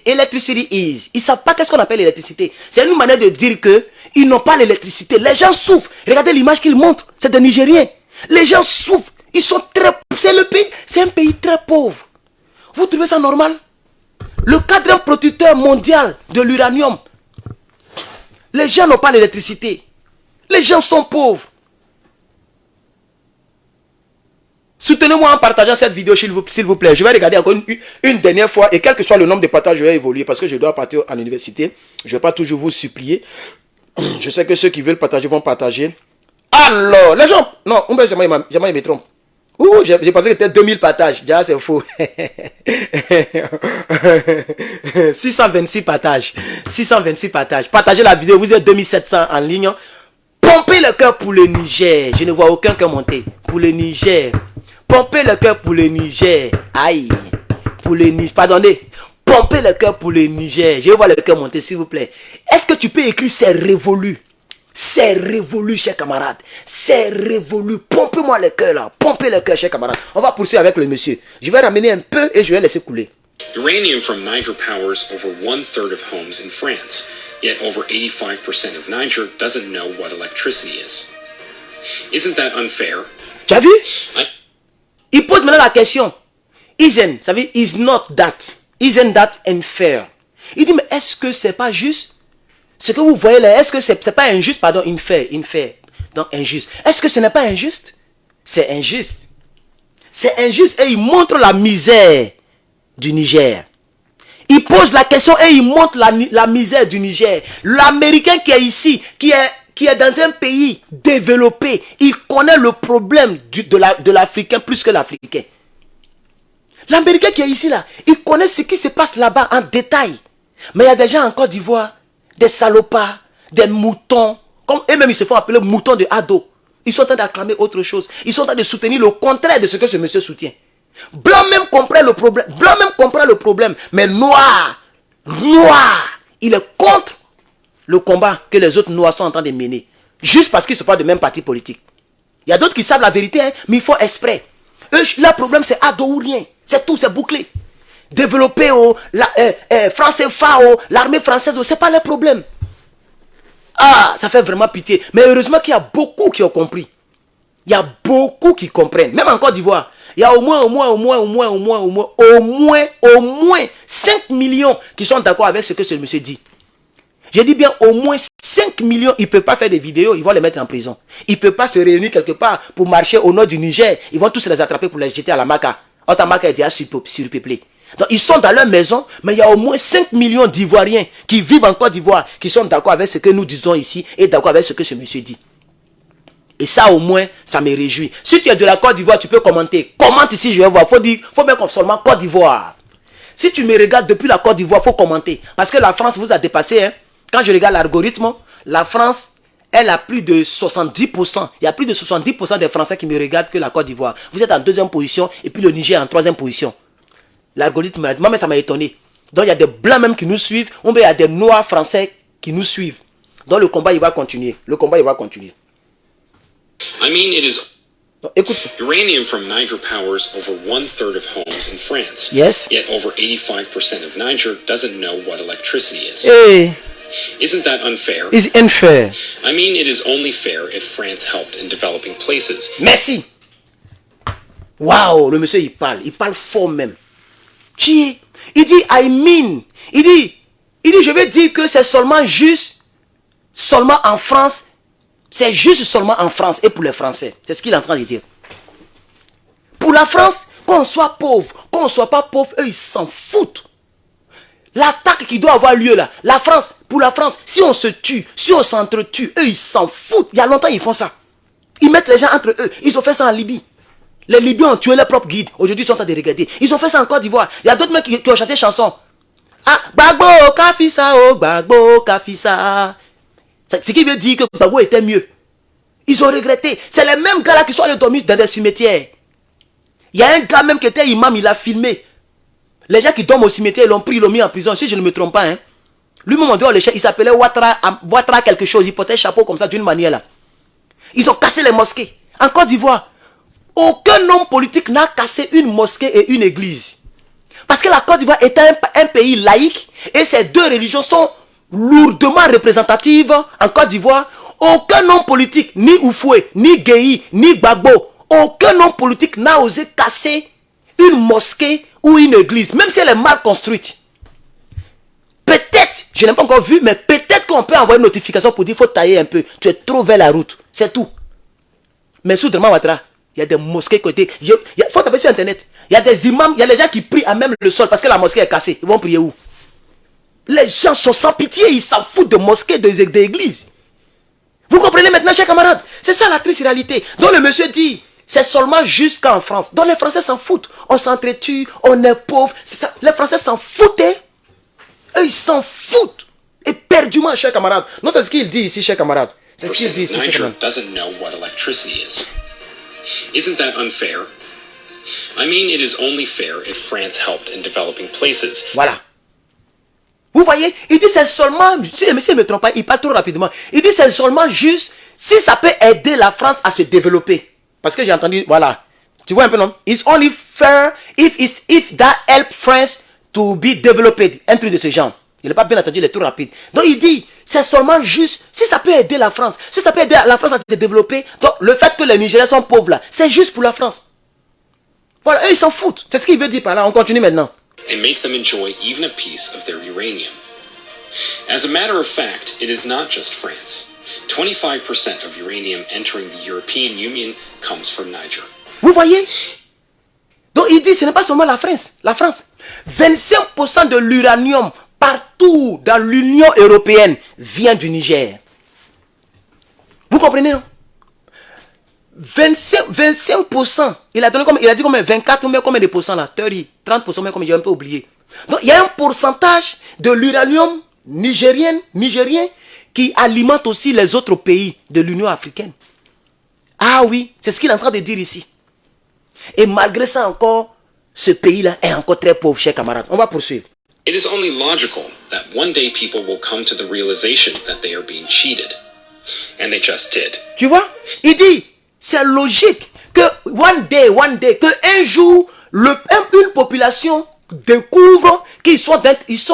electricity is. Ils ne savent pas qu'est-ce qu'on appelle l'électricité. C'est une manière de dire que ils n'ont pas l'électricité. Les gens souffrent. Regardez l'image qu'ils montrent. C'est des Nigériens. Les gens souffrent. Ils sont très... C'est un pays très pauvre. Vous trouvez ça normal? Le quatrième producteur mondial de l'uranium. Les gens n'ont pas l'électricité. Les gens sont pauvres. Soutenez-moi en partageant cette vidéo, s'il vous plaît. Je vais regarder encore une dernière fois. Et quel que soit le nombre de partages, je vais évoluer. Parce que je dois partir à l'université. Je ne vais pas toujours vous supplier. Je sais que ceux qui veulent partager vont partager. Alors, les gens... Non, jamais il me trompe. Ouh, j'ai pensé que c'était 2000 partages. Déjà, c'est faux. 626 partages. 626 partages. Partagez la vidéo. Vous êtes 2700 en ligne. Pompez le cœur pour le Niger. Je ne vois aucun cœur monter. Pour le Niger. Pompez le cœur pour le Niger. Aïe. Pour le Niger. Pardonnez. Pompez le cœur pour le Niger. Je vais voir le cœur monter, s'il vous plaît. Est-ce que tu peux écrire c'est révolu? C'est révolu, chers camarades. C'est révolu. Pompez-moi le cœur là. Pompez le cœur, chers camarades. On va poursuivre avec le monsieur. Je vais ramener un peu et je vais laisser couler. Uranium from Niger powers over 1/3 of homes in France. Yet over 85% of Niger doesn't know what electricity is. Isn't that unfair? Tu as vu? Il pose maintenant la question. Isn't, ça veut dire is not that. Isn't that unfair? Il dit, mais est-ce que c'est pas juste? Ce que vous voyez là, est-ce que c'est pas injuste? Pardon, unfair. Donc injuste. Est-ce que ce n'est pas injuste? C'est injuste. C'est injuste et il montre la misère du Niger. Il pose la question et il montre la misère du Niger. L'Américain qui est ici, qui est dans un pays développé, il connaît le problème de l'Africain plus que l'Africain. L'Américain qui est ici là, il connaît ce qui se passe là-bas en détail. Mais il y a des gens en Côte d'Ivoire, des salopards, des moutons, comme eux-mêmes ils se font appeler moutons de ado. Ils sont en train d'acclamer autre chose. Ils sont en train de soutenir le contraire de ce que ce monsieur soutient. Blanc même comprend le problème. Blanc même comprend le problème. Mais noir, il est contre le combat que les autres noirs sont en train de mener. Juste parce qu'ils ne sont pas de même parti politique. Il y a d'autres qui savent la vérité, hein, mais ils font exprès. Eux, leur problème c'est ado ou rien. C'est tout, c'est bouclé. Développer français FAO, l'armée française, c'est pas le problème. Ah, ça fait vraiment pitié. Mais heureusement qu'il y a beaucoup qui ont compris. Il y a beaucoup qui comprennent. Même en Côte d'Ivoire, il y a au moins 5 millions qui sont d'accord avec ce que ce monsieur dit. Je dis bien au moins 5 millions, ils ne peuvent pas faire des vidéos, ils vont les mettre en prison. Ils ne peuvent pas se réunir quelque part pour marcher au nord du Niger. Ils vont tous les attraper pour les jeter à la Maka. La Maka est déjà surpeuplée. Donc ils sont dans leur maison, mais il y a au moins 5 millions d'Ivoiriens qui vivent en Côte d'Ivoire, qui sont d'accord avec ce que nous disons ici et d'accord avec ce que ce monsieur dit. Et ça au moins, ça me réjouit. Si tu es de la Côte d'Ivoire, tu peux commenter. Commente ici, je vais voir. Faut mettre seulement Côte d'Ivoire. Si tu me regardes depuis la Côte d'Ivoire, il faut commenter. Parce que la France vous a dépassé. Hein. Quand je regarde l'algorithme, la France, elle a plus de 70%. Il y a plus de 70% des Français qui me regardent que la Côte d'Ivoire. Vous êtes en 2e position et puis le Niger en 3e position. L'algorithme, moi, ça m'a étonné. Donc il y a des blancs même qui nous suivent. Ou bien il y a des noirs français qui nous suivent. Donc le combat, il va continuer. Le combat, il va continuer. I mean, it is Écoute. uranium from Niger powers over 1/3 of homes in France. Yes. Yet over 85% of Niger doesn't know what electricity is. Hey. Isn't that unfair? It's unfair. I mean, it is only fair if France helped in developing places. Merci. Waouh, le monsieur il parle fort même. Il dit, I mean, il dit, je vais dire que c'est seulement juste, seulement en France. C'est juste seulement en France et pour les Français. C'est ce qu'il est en train de dire. Pour la France, qu'on soit pauvre, qu'on ne soit pas pauvre, eux, ils s'en foutent. L'attaque qui doit avoir lieu là, la France, pour la France, si on se tue, si on s'entretue, eux, ils s'en foutent. Il y a longtemps, ils font ça. Ils mettent les gens entre eux. Ils ont fait ça en Libye. Les Libyens ont tué leurs propres guides. Aujourd'hui, ils sont en train de regarder. Ils ont fait ça en Côte d'Ivoire. Il y a d'autres mecs qui ont chanté chanson. Ah, Gbagbo, Kafisa, oh, Gbagbo, Kafisa. Ce qui veut dire que Gbagbo était mieux. Ils ont regretté. C'est les mêmes gars là qui sont allés dormir dans des cimetières. Il y a un gars même qui était imam, il a filmé. Les gens qui dorment au cimetière, ils l'ont pris, ils l'ont mis en prison. Si je ne me trompe pas, hein. Lui-même, on dit, il s'appelait Ouattara quelque chose. Il portait un chapeau comme ça d'une manière là. Ils ont cassé les mosquées. En Côte d'Ivoire, aucun homme politique n'a cassé une mosquée et une église. Parce que la Côte d'Ivoire est un pays laïque et ces deux religions sont lourdement représentatives en Côte d'Ivoire. Aucun homme politique, ni Oufoué, ni Gueye, ni Gbagbo, aucun homme politique n'a osé casser une mosquée ou une église, même si elle est mal construite. Peut-être Je n'ai pas encore vu, mais peut-être qu'on peut envoyer une notification pour dire qu'il faut tailler un peu. Tu es trop vers la route. C'est tout. Mais sous Draman Ouattara, il y a des mosquées côté. Il faut taper sur Internet. Il y a des imams, il y a des gens qui prient à même le sol parce que la mosquée est cassée. Ils vont prier où? Les gens sont sans pitié. Ils s'en foutent de mosquées, d'églises. Vous comprenez maintenant, chers camarades? C'est ça la triste réalité. Donc le monsieur dit, c'est seulement jusqu'en France. Donc les Français s'en foutent. On s'entretue, on est pauvres. Les Français s'en foutent. Hein? Eux, ils s'en foutent. Éperdument, chers camarades. Non, c'est ce qu'il dit ici, chers camarades. C'est ce qu'il dit ici, chers Niger camarades. doesn't know what electricity is. Isn't that unfair? I mean, it is only fair if France helped in developing places. Voilà. Vous voyez, il dit c'est seulement, si le monsieur ne me trompe pas, il parle trop rapidement. Il dit c'est seulement juste si ça peut aider la France à se développer. Parce que j'ai entendu, voilà. Tu vois un peu, non? It's only fair if that help France to be developed. Un truc de ce genre. Il n'a pas bien entendu, il est trop rapide. Donc il dit, c'est seulement juste si ça peut aider la France. Si ça peut aider la France à se développer. Donc le fait que les Nigériens sont pauvres là, c'est juste pour la France. Voilà, eux ils s'en foutent. C'est ce qu'il veut dire par là. On continue maintenant. And make them enjoy even a piece of their uranium. As a matter of fact, it is not just France. 25% of uranium entering the European Union comes from Niger. Vous voyez? Donc il dit ce n'est pas seulement la France. 25% de l'uranium partout dans l'Union européenne vient du Niger. Vous comprenez, non? 25%. Il a dit combien? 24 ou combien de pourcents là? 30%, mais combien? J'ai un peu oublié. Donc il y a un pourcentage de l'uranium nigérien qui alimente aussi les autres pays de l'Union africaine. Ah oui, c'est ce qu'il est en train de dire ici. Et malgré ça encore, ce pays-là est encore très pauvre, chers camarades. On va poursuivre. It is only logical that one day people will come to the realization that they are being cheated. And they just did. Tu vois? Il dit, c'est logique que one day, que un jour, une population découvre qu'ils sont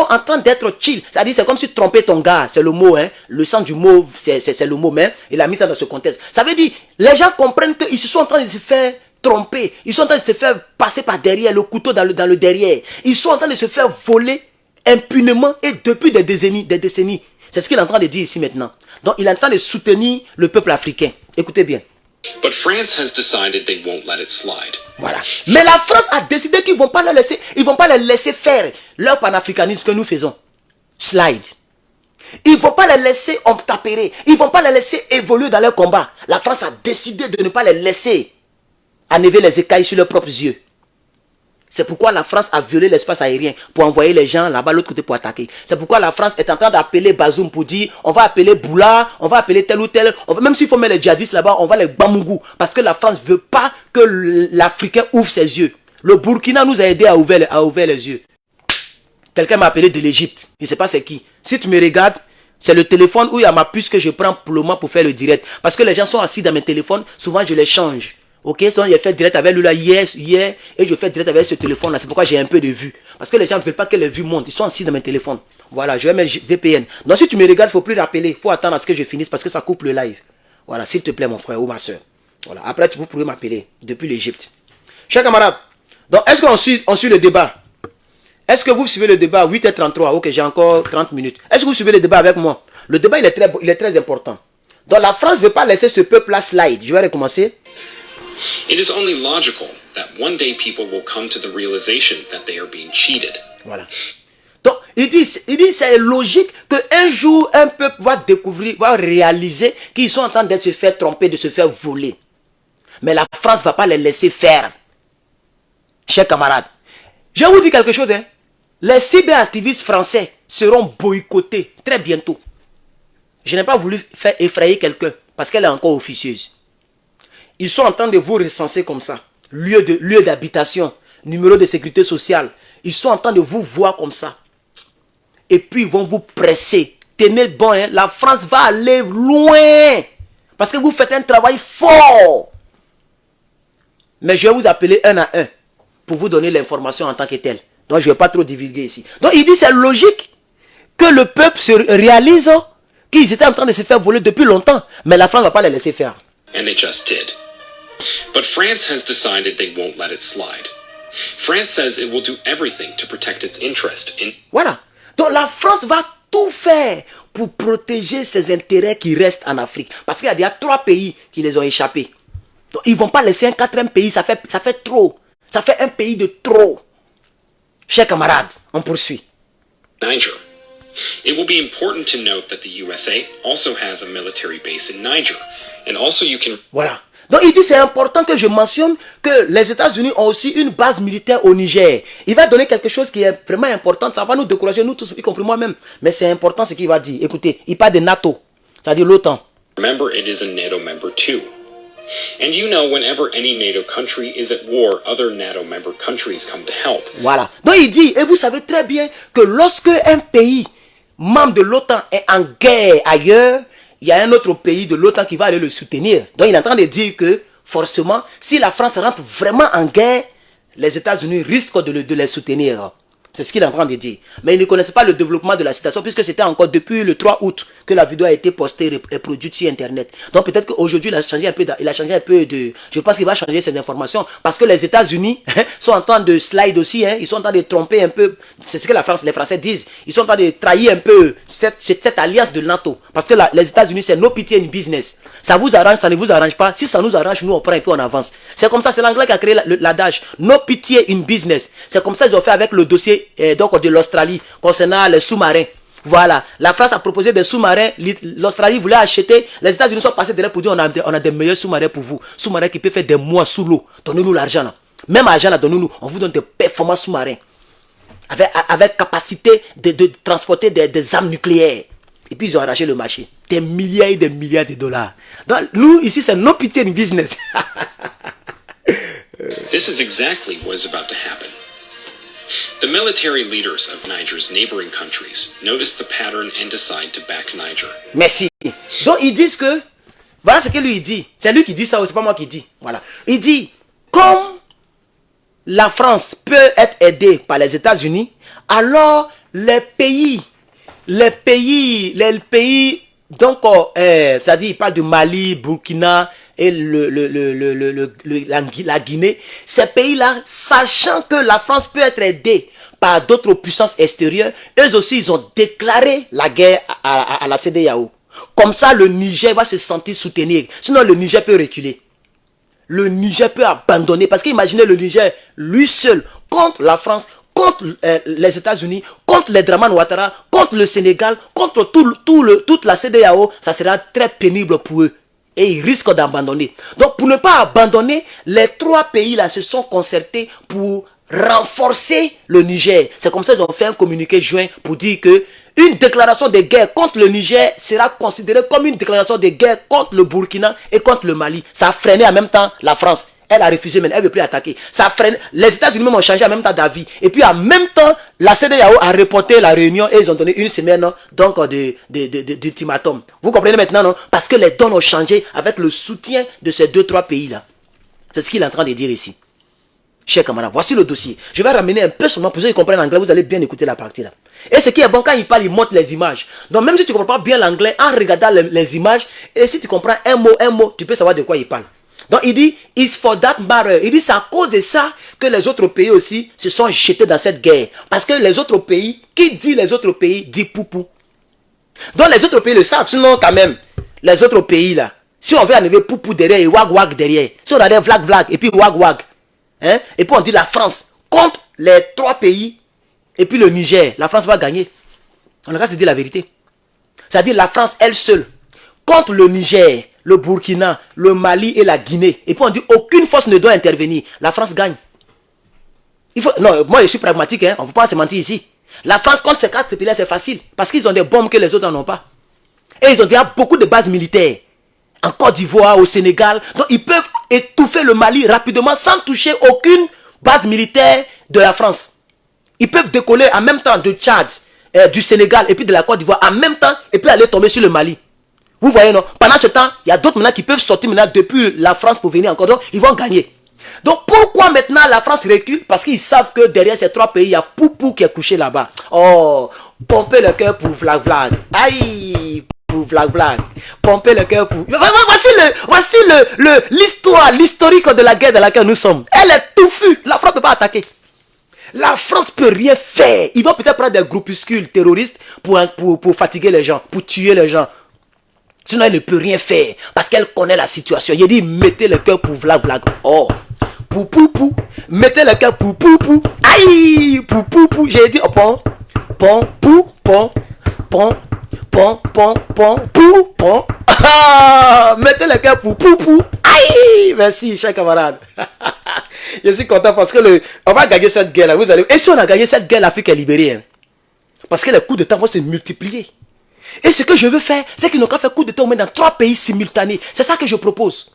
en train d'être chill. C'est-à-dire, c'est comme si tromper ton gars, c'est le mot, hein. Le sens du mot, c'est le mot, mais il a mis ça dans ce contexte. Ça veut dire, les gens comprennent qu'ils sont en train de se faire tromper. Ils sont en train de se faire passer par derrière, le couteau dans le derrière. Ils sont en train de se faire voler impunément et depuis des décennies. C'est ce qu'il est en train de dire ici maintenant. Donc, il est en train de soutenir le peuple africain. Écoutez bien. But France has decided they won't let it slide. Voilà. Mais la France a décidé qu'ils ne vont pas les laisser faire leur panafricanisme que nous faisons. Slide. Ils ne vont pas les laisser obtempérer. Ils ne vont pas les laisser évoluer dans leur combat. La France a décidé de ne pas les laisser enlever les écailles sur leurs propres yeux. C'est pourquoi la France a violé l'espace aérien pour envoyer les gens là-bas, l'autre côté pour attaquer. C'est pourquoi la France est en train d'appeler Bazoum pour dire on va appeler Boula, on va appeler tel ou tel. Même s'il faut mettre les djihadistes là-bas, on va les Bamougou. Parce que la France ne veut pas que l'Africain ouvre ses yeux. Le Burkina nous a aidé à ouvrir les yeux. Quelqu'un m'a appelé de l'Égypte. Je ne sais pas c'est qui. Si tu me regardes, c'est le téléphone où il y a ma puce que je prends pour le moment pour faire le direct. Parce que les gens sont assis dans mes téléphones, souvent je les change. Ok, sinon j'ai fait direct avec lui là hier et je fais direct avec ce téléphone là. C'est pourquoi j'ai un peu de vues. Parce que les gens ne veulent pas que les vues montent. Ils sont assis dans mes téléphones. Voilà, je vais mettre VPN. Donc si tu me regardes, il ne faut plus rappeler. Il faut attendre à ce que je finisse parce que ça coupe le live. Voilà, s'il te plaît mon frère ou ma soeur. Voilà, après vous pourrez m'appeler depuis l'Égypte. Chers camarades, donc est-ce qu'on suit le débat? Est-ce que vous suivez le débat? 8h33, ok, j'ai encore 30 minutes. Est-ce que vous suivez le débat avec moi? Le débat il est très important. Donc la France ne veut pas laisser ce peuple là slide. Je vais recommencer. It is only logical that one day people will come to the realization that they are being cheated. Voilà. Donc, il dit c'est logique qu'un jour, un peuple va réaliser qu'ils sont en train de se faire tromper, de se faire voler. Mais la France ne va pas les laisser faire. Chers camarades, je vais vous dire quelque chose. Hein. Les cyberactivistes français seront boycottés très bientôt. Je n'ai pas voulu faire effrayer quelqu'un parce qu'elle est encore officieuse. Ils sont en train de vous recenser comme ça. Lieu d'habitation, numéro de sécurité sociale. Ils sont en train de vous voir comme ça. Et puis ils vont vous presser. Tenez bon, hein? La France va aller loin. Parce que vous faites un travail fort. Mais je vais vous appeler un à un pour vous donner l'information en tant que tel. Donc je ne vais pas trop divulguer ici. Donc il dit c'est logique que le peuple se réalise qu'ils étaient en train de se faire voler depuis longtemps. Mais la France ne va pas les laisser faire. And they just did. But France has decided they won't let it slide. France says it will do everything to protect its interest in... Voilà. Donc la France va tout faire pour protéger ses intérêts qui restent en Afrique. Parce qu'il y a 3 pays qui les ont échappés. Donc, ils ne vont pas laisser un 4e pays, ça fait trop. Ça fait un pays de trop. Chers camarades, on poursuit. Niger. It will be important to note that the USA also has a military base in Niger. And also you can... Voilà. Donc il dit c'est important que je mentionne que les États-Unis ont aussi une base militaire au Niger. Il va donner quelque chose qui est vraiment important. Ça va nous décourager, nous tous, y compris moi-même. Mais c'est important ce qu'il va dire. Écoutez, il parle de NATO, c'est-à-dire l'OTAN. Remember, it is a NATO member too. And you know, whenever any NATO country is at war, other NATO member countries come to help. Voilà. Donc il dit, et vous savez très bien que lorsque un pays membre de l'OTAN est en guerre ailleurs, il y a un autre pays de l'OTAN qui va aller le soutenir. Donc il est en train de dire que forcément, si la France rentre vraiment en guerre, les États-Unis risquent de les soutenir. C'est ce qu'il est en train de dire. Mais il ne connaissait pas le développement de la situation puisque c'était encore depuis le 3 août que la vidéo a été postée et produite sur Internet. Donc peut-être qu'aujourd'hui, il a changé un peu de... Je pense qu'il va changer cette information parce que les États-Unis sont en train de slide aussi. Ils sont en train de tromper un peu. C'est ce que les Français disent. Ils sont en train de trahir un peu cette alliance de NATO. Parce que les États-Unis, c'est no pity in business. Ça vous arrange, ça ne vous arrange pas. Si ça nous arrange, nous on prend un peu en avance. C'est comme ça, c'est l'anglais qui a créé l'adage. No pity in business. C'est comme ça qu'ils ont fait avec le dossier donc de l'Australie concernant les sous-marins. Voilà, la France a proposé des sous-marins, l'Australie voulait acheter, les États-Unis sont passés derrière pour dire on a des meilleurs sous-marins pour vous, sous-marins qui peuvent faire des mois sous l'eau, donnez-nous l'argent là, même argent là, donnez-nous, on vous donne des performants sous-marins, avec capacité de transporter des armes nucléaires. Et puis ils ont arraché le marché, des milliards et des milliards de dollars. Donc nous ici c'est no pity in business. This is exactly what is about to happen. The military leaders of Niger's neighboring countries notice the pattern and decide to back Niger. Merci. Donc ils disent que, voilà ce que lui dit. C'est lui qui dit ça, c'est pas moi qui dis. Voilà. Il dit, comme la France peut être aidée par les États-Unis, alors les pays, donc, c'est-à-dire, il parle du Mali, Burkina et la Guinée. Ces pays-là, sachant que la France peut être aidée par d'autres puissances extérieures, eux aussi, ils ont déclaré la guerre à la CEDEAO. Comme ça, le Niger va se sentir soutenir. Sinon, le Niger peut reculer. Le Niger peut abandonner. Parce qu'imaginez le Niger, lui seul, contre la France, contre les États-Unis, contre les Draman Ouattara, contre le Sénégal, contre toute la CEDEAO, ça sera très pénible pour eux. Et ils risquent d'abandonner. Donc pour ne pas abandonner, les 3 pays-là se sont concertés pour renforcer le Niger. C'est comme ça qu'ils ont fait un communiqué joint pour dire que une déclaration de guerre contre le Niger sera considérée comme une déclaration de guerre contre le Burkina et contre le Mali. Ça a freiné en même temps la France. Elle a refusé, mais elle ne veut plus attaquer. Ça freine. Les États-Unis même ont changé en même temps d'avis. Et puis en même temps, la CEDEAO a reporté la réunion et ils ont donné une semaine donc d'ultimatum. Vous comprenez maintenant, non? Parce que les donnes ont changé avec le soutien de ces 2-3 pays-là. C'est ce qu'il est en train de dire ici. Chers camarades, voici le dossier. Je vais ramener un peu seulement pour ceux qui comprennent l'anglais. Vous allez bien écouter la partie là. Et ce qui est bon, quand il parle, il montre les images. Donc même si tu ne comprends pas bien l'anglais, en regardant les images, et si tu comprends un mot, tu peux savoir de quoi il parle. Donc il dit, it's for that matter. Il dit, c'est à cause de ça que les autres pays aussi se sont jetés dans cette guerre. Parce que les autres pays, qui dit les autres pays, dit poupou. Donc les autres pays le savent, sinon quand même, les autres pays là, si on veut enlever poupou derrière et wag wag derrière, si on a des vlag vlag et puis wag wag, hein, et puis on dit la France contre les 3 pays, et puis le Niger, la France va gagner. On a qu'à se dire la vérité. C'est-à-dire la France elle seule, contre le Niger, le Burkina, le Mali et la Guinée. Et puis on dit aucune force ne doit intervenir. La France gagne. Non, moi je suis pragmatique, hein, on ne peut pas se mentir ici. La France contre ces 4 pays-là, c'est facile. Parce qu'ils ont des bombes que les autres n'en ont pas. Et ils ont déjà beaucoup de bases militaires. En Côte d'Ivoire, au Sénégal. Donc ils peuvent étouffer le Mali rapidement sans toucher aucune base militaire de la France. Ils peuvent décoller en même temps de Tchad, du Sénégal et puis de la Côte d'Ivoire en même temps et puis aller tomber sur le Mali. Vous voyez, non? Pendant ce temps, il y a d'autres maintenant qui peuvent sortir maintenant depuis la France pour venir encore. Donc, ils vont gagner. Donc, pourquoi maintenant la France recule? Parce qu'ils savent que derrière ces 3 pays, il y a Poupou qui est couché là-bas. Oh, pomper le cœur pour Vlag Vlag. Aïe, pour Vlag Vlag. Pomper le cœur pour... Voici l'histoire, l'historique de la guerre dans laquelle nous sommes. Elle est touffue. La France ne peut pas attaquer. La France peut rien faire. Ils vont peut-être prendre des groupuscules terroristes pour fatiguer les gens, pour tuer les gens. Sinon, elle ne peut rien faire parce qu'elle connaît la situation. Il a dit, mettez le cœur pour vlag vlag. Oh, pou pou pou. Mettez le cœur pour pou pou. Aïe, pou pou pou. J'ai dit, oh, pon, pon, pou, pon, pon, pon, pon, pon, pou, pon. Ah, mettez le cœur pour pou pou. Aïe, merci, chers camarades. Je suis content parce que on va gagner cette guerre là. Vous allez. Et si on a gagné cette guerre, l'Afrique est libérée. Hein? Parce que les coups de temps vont se multiplier. Et ce que je veux faire, c'est qu'ils n'ont qu'à faire coup de temps dans 3 pays simultanés. C'est ça que je propose.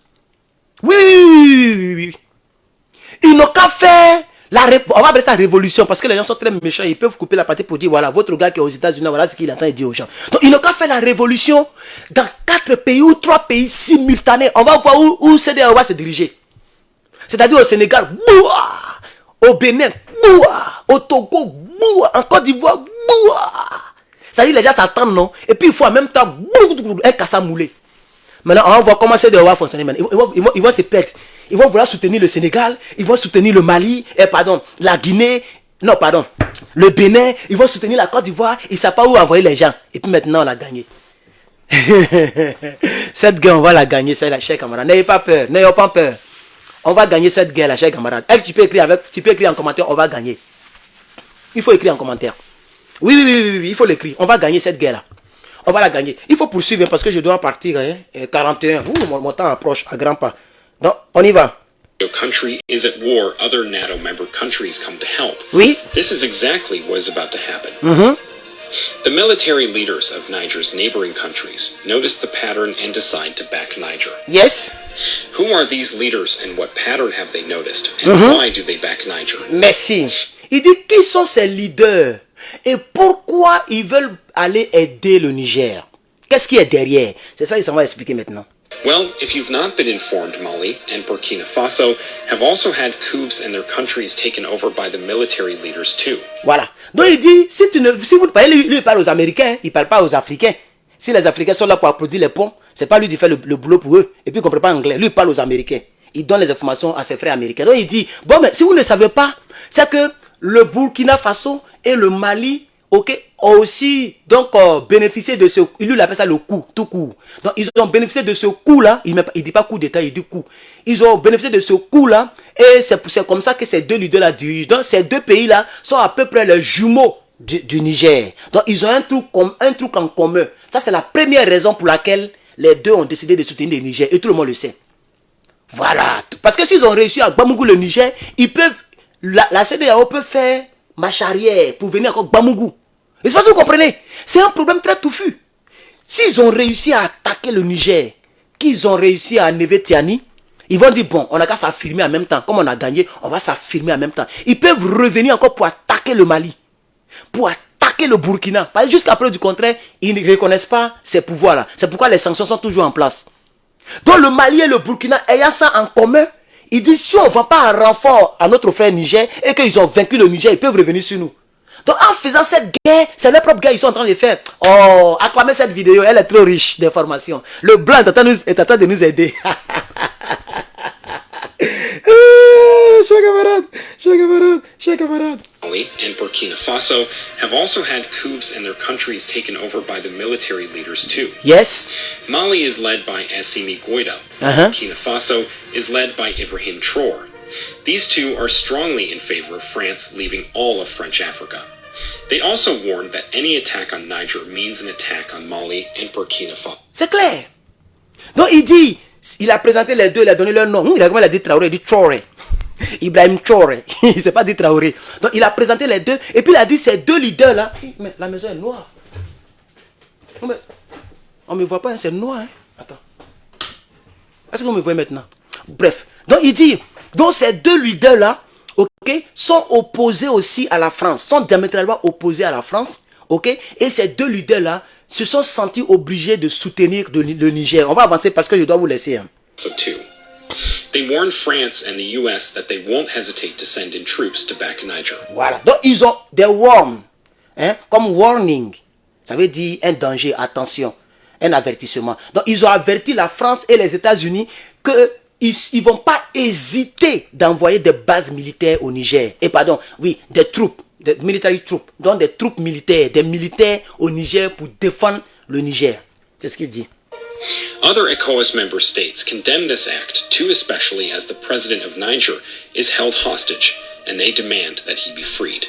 Oui, oui, oui, oui. Ils n'ont qu'à faire on va appeler ça révolution parce que les gens sont très méchants. Ils peuvent couper la partie pour dire voilà, votre gars qui est aux États-Unis, voilà ce qu'il entend dire aux gens. Donc ils n'ont qu'à faire la révolution dans 4 pays ou 3 pays simultanés. On va voir où CDAO va se diriger. C'est-à-dire au Sénégal, boua, au Bénin, boua, au Togo, boua, en Côte d'Ivoire, boua. C'est-à-dire les gens s'attendent, non? Et puis il faut en même temps un cassa moulé. Maintenant, on va voir comment CDAO va fonctionner. Ils vont se perdre. Ils vont vouloir soutenir le Sénégal, ils vont soutenir le Mali, la Guinée, non, pardon, le Bénin, ils vont soutenir la Côte d'Ivoire, ils ne savent pas où envoyer les gens. Et puis maintenant, on a gagné. Cette guerre, on va la gagner, c'est la chère camarade. N'ayez pas peur, n'ayez pas peur. On va gagner cette guerre, la chère camarade. Tu peux écrire en commentaire, on va gagner. Il faut écrire en commentaire. Oui, il faut l'écrire. On va gagner cette guerre-là. On va la gagner. Il faut poursuivre parce que je dois partir. 41. Mon temps approche à grands pas. Donc, on y va. Your country is at war, other NATO member countries come to help. Oui. This is exactly what is about to happen. The military leaders of Niger's neighboring countries notice the pattern and decide to back Niger. Yes. Who are these leaders and what pattern have they noticed? And why do they back Niger? Merci. Il dit qui sont ces leaders et pourquoi ils veulent aller aider le Niger? Qu'est-ce qui est derrière? C'est ça qu'il s'en va expliquer maintenant. Well, if you've not been informed, Mali and Burkina Faso have also had coups and their countries taken over by the military leaders too. Voilà. Donc il dit, si vous parlez, lui il parle aux Américains, il ne parle pas aux Africains. Si les Africains sont là pour applaudir les ponts, c'est pas lui qui fait le boulot pour eux. Et puis il ne comprend pas anglais. Lui il parle aux Américains. Il donne les informations à ses frères américains. Donc il dit, bon mais si vous ne savez pas, c'est que le Burkina Faso et le Mali, ont aussi donc bénéficié de ce, il appelle ça le coup, tout court. Donc ils ont bénéficié de ce coup-là, il ne dit pas coup d'État, il dit coup. Ils ont bénéficié de ce coup-là et c'est comme ça que ces deux leaders-là dirigent. Donc ces deux pays-là sont à peu près les jumeaux du Niger. Donc ils ont un truc en commun. Ça c'est la première raison pour laquelle les deux ont décidé de soutenir le Niger et tout le monde le sait. Voilà. Parce que s'ils ont réussi à Bamougu le Niger, ils peuvent, la CEDEAO peut faire marche arrière pour venir encore Bamougu. Et c'est pas ce que vous comprenez. C'est un problème très touffu. S'ils ont réussi à attaquer le Niger, qu'ils ont réussi à enlever Tiani, ils vont dire bon, on n'a qu'à s'affirmer en même temps. Comme on a gagné, on va s'affirmer en même temps. Ils peuvent revenir encore pour attaquer le Mali, pour attaquer le Burkina. Parce que jusqu'à preuve du contraire, ils ne reconnaissent pas ces pouvoirs-là. C'est pourquoi les sanctions sont toujours en place. Donc le Mali et le Burkina, ayant ça en commun, ils disent si on ne va pas un renfort à notre frère Niger et qu'ils ont vaincu le Niger, ils peuvent revenir sur nous. Donc en faisant cette guerre, c'est leur propre guerre qu'ils sont en train de faire. Oh, acclamez cette vidéo, elle est trop riche d'informations. Le blanc est en train de nous aider. Chers camarades. Mali and Burkina Faso have also had coups and their countries taken over by the military leaders too. Yes. Mali is led by Assimi Goïta. Burkina Faso is led by Ibrahim Traoré. These two are strongly in favor of France leaving all of French Africa. They also warned that any attack on Niger means an attack on Mali and Burkina Faso. C'est clair. Donc il dit, il a présenté les deux, il a donné leur nom. Il a dit Traoré, il dit Traoré. Ibrahim Traoré. Il ne s'est pas dit Traoré. Donc il a présenté les deux. Et puis il a dit ces deux leaders-là. Mais la maison est noire. On ne me voit pas, hein, c'est noir. Hein. Attends. Est-ce que vous me voyez maintenant? Bref. Donc il dit, donc ces deux leaders-là, sont opposés aussi à la France, sont diamétralement opposés à la France, et ces deux leaders-là se sont sentis obligés de soutenir le Niger. On va avancer parce que je dois vous laisser. Hein. So too. They warned France and the US that they won't hesitate to send in troops to back Niger. Voilà. Donc ils ont des warn, hein, comme warning. Ça veut dire un danger, attention, un avertissement. Donc ils ont averti la France et les États-Unis que ils vont pas hésiter d'envoyer des bases militaires au Niger. Et pardon, oui, des troupes, des military troops, donc des troupes militaires, des militaires au Niger pour défendre le Niger. C'est ce qu'il dit. Other ECOWAS member states condemn this act, too especially as the president of Niger is held hostage, and they demand that he be freed.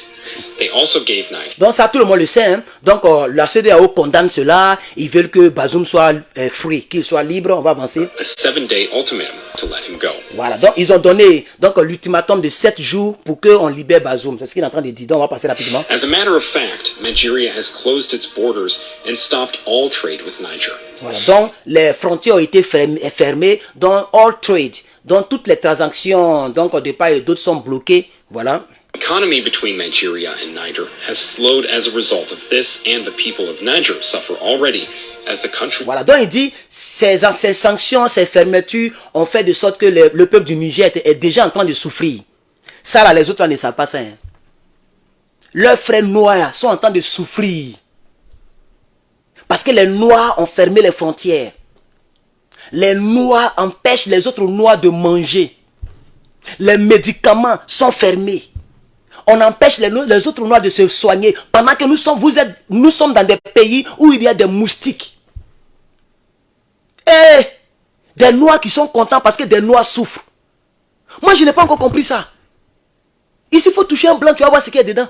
They also gave Niger. Donc ça, tout le monde le sait. Hein? Donc la CEDEAO condamne cela. Ils veulent que Bazoum soit free, qu'il soit libre. On va avancer. A 7-day ultimatum to let him go. Voilà. Donc ils ont donné l'ultimatum de 7 jours pour qu'on libère Bazoum. C'est ce qu'il est en train de dire. Donc on va passer rapidement. As a matter of fact, Nigeria has closed its borders and stopped all trade with Niger. Voilà. Donc les frontières ont été fermées. Donc all trade, donc toutes les transactions, donc de part et d'autre sont bloquées. Voilà. The economy between Nigeria and Niger has slowed as a result of this, and the people of Niger suffer already as the country. Voilà, donc il dit ces sanctions, ces fermetures ont fait de sorte que le peuple du Niger est déjà en train de souffrir. Ça là, les autres là, ne savent pas ça. Hein. Leurs frères noirs sont en train de souffrir. Parce que les noirs ont fermé les frontières. Les noirs empêchent les autres noirs de manger. Les médicaments sont fermés. On empêche les autres noirs de se soigner. Pendant que nous sommes dans des pays où il y a des moustiques. Et des noirs qui sont contents parce que des noirs souffrent. Moi, je n'ai pas encore compris ça. Ici, il faut toucher un blanc, tu vas voir ce qu'il y a dedans.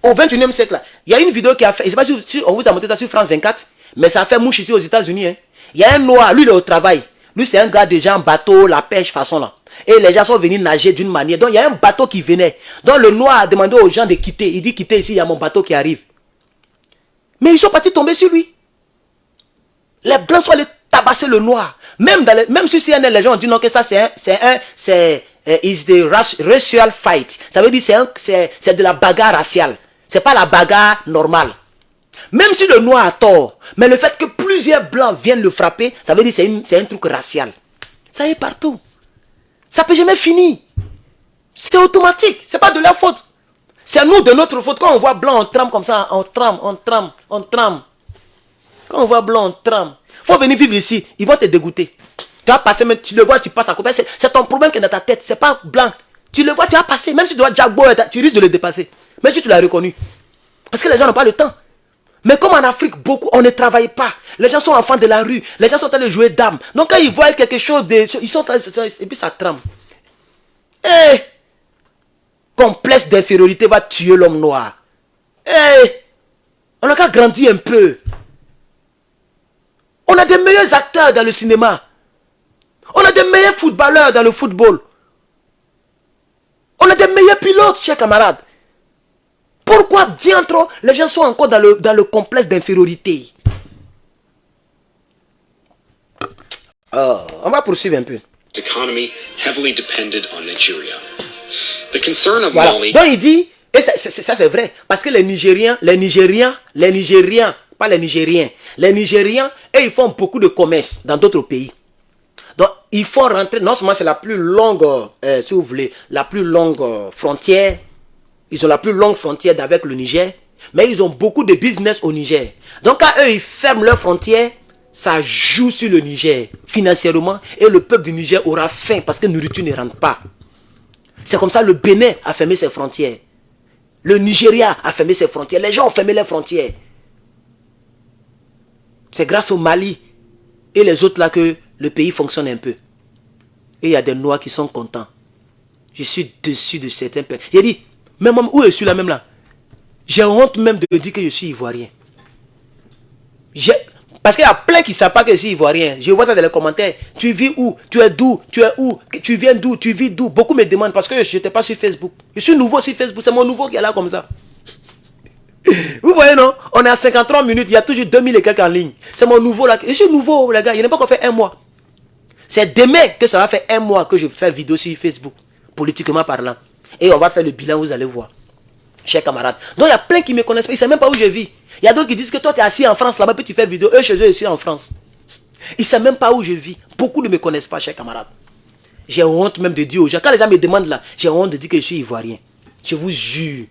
Au 21e siècle, là, il y a une vidéo qui a fait, je ne sais pas si on vous a montré ça sur France 24, mais ça a fait mouche ici aux États-Unis. Hein. Il y a un noir, lui, il est au travail. Lui, c'est un gars déjà en bateau, la pêche, façon là. Et les gens sont venus nager d'une manière. Donc, il y a un bateau qui venait. Donc, le noir a demandé aux gens de quitter. Il dit, quittez ici, il y a mon bateau qui arrive. Mais ils sont partis tomber sur lui. Les blancs sont allés tabasser le noir. Même sur CNN, les gens ont dit non, que ça, c'est the racial fight. Ça veut dire c'est de la bagarre raciale. C'est pas la bagarre normale. Même si le noir a tort, mais le fait que plusieurs blancs viennent le frapper, ça veut dire que c'est un truc racial. Ça y est partout. Ça peut jamais finir. C'est automatique. C'est pas de leur faute. C'est nous de notre faute. Quand on voit blanc, on trame comme ça. On trame. Quand on voit blanc, on trame. Faut venir vivre ici. Ils vont te dégoûter. Tu vas passer, mais tu le vois, tu passes à côté. C'est ton problème qui est dans ta tête. C'est pas blanc. Tu le vois, tu vas passer. Même si tu dois jabbo, tu risques de le dépasser. Même si tu l'as reconnu. Parce que les gens n'ont pas le temps. Mais comme en Afrique, beaucoup, on ne travaille pas. Les gens sont enfants de la rue. Les gens sont en train de jouer dames. Donc quand ils voient quelque chose, ils sont en train de... Et puis ça trame. Complexe d'infériorité va tuer l'homme noir. On a qu'à grandir un peu. On a des meilleurs acteurs dans le cinéma. On a des meilleurs footballeurs dans le football. On a des meilleurs pilotes, chers camarades. Pourquoi diantre les gens sont encore dans le complexe d'infériorité? On va poursuivre un peu. Economy heavily depended on Nigeria. The concern of Voilà. Mali. Donc il dit, et ça c'est vrai, parce que les Nigériens, pas les Nigériens, et ils font beaucoup de commerce dans d'autres pays. Donc ils font rentrer, non seulement c'est la plus longue, si vous voulez, la plus longue frontière. Ils ont la plus longue frontière avec le Niger. Mais ils ont beaucoup de business au Niger. Donc quand eux, ils ferment leurs frontières, ça joue sur le Niger financièrement. Et le peuple du Niger aura faim parce que la nourriture ne rentre pas. C'est comme ça le Bénin a fermé ses frontières. Le Nigeria a fermé ses frontières. Les gens ont fermé leurs frontières. C'est grâce au Mali et les autres là que le pays fonctionne un peu. Et il y a des Noirs qui sont contents. Je suis dessus de certains pays. Il a dit, même où je suis là même là. J'ai honte même de dire que je suis ivoirien. Parce qu'il y a plein qui ne savent pas que je suis ivoirien. Je vois ça dans les commentaires. Tu vis où? Tu es d'où? Tu es où? Tu viens d'où? Tu vis d'où? Beaucoup me demandent parce que je n'étais pas sur Facebook. Je suis nouveau sur Facebook. C'est mon nouveau qui est là comme ça. Vous voyez non? On est à 53 minutes. Il y a toujours 2000 et quelques en ligne. C'est mon nouveau là. Je suis nouveau les gars. Il n'est pas encore fait un mois. C'est demain que ça va faire un mois que je fais vidéo sur Facebook. Politiquement parlant. Et on va faire le bilan, vous allez voir. Chers camarades. Donc il y a plein qui me connaissent pas. Ils ne savent même pas où je vis. Il y a d'autres qui disent que toi tu es assis en France là-bas, puis tu fais vidéo. Eux chez eux ici en France. Ils ne savent même pas où je vis. Beaucoup ne me connaissent pas, chers camarades. J'ai honte même de dire aux gens. Quand les gens me demandent là, j'ai honte de dire que je suis ivoirien. Je vous jure.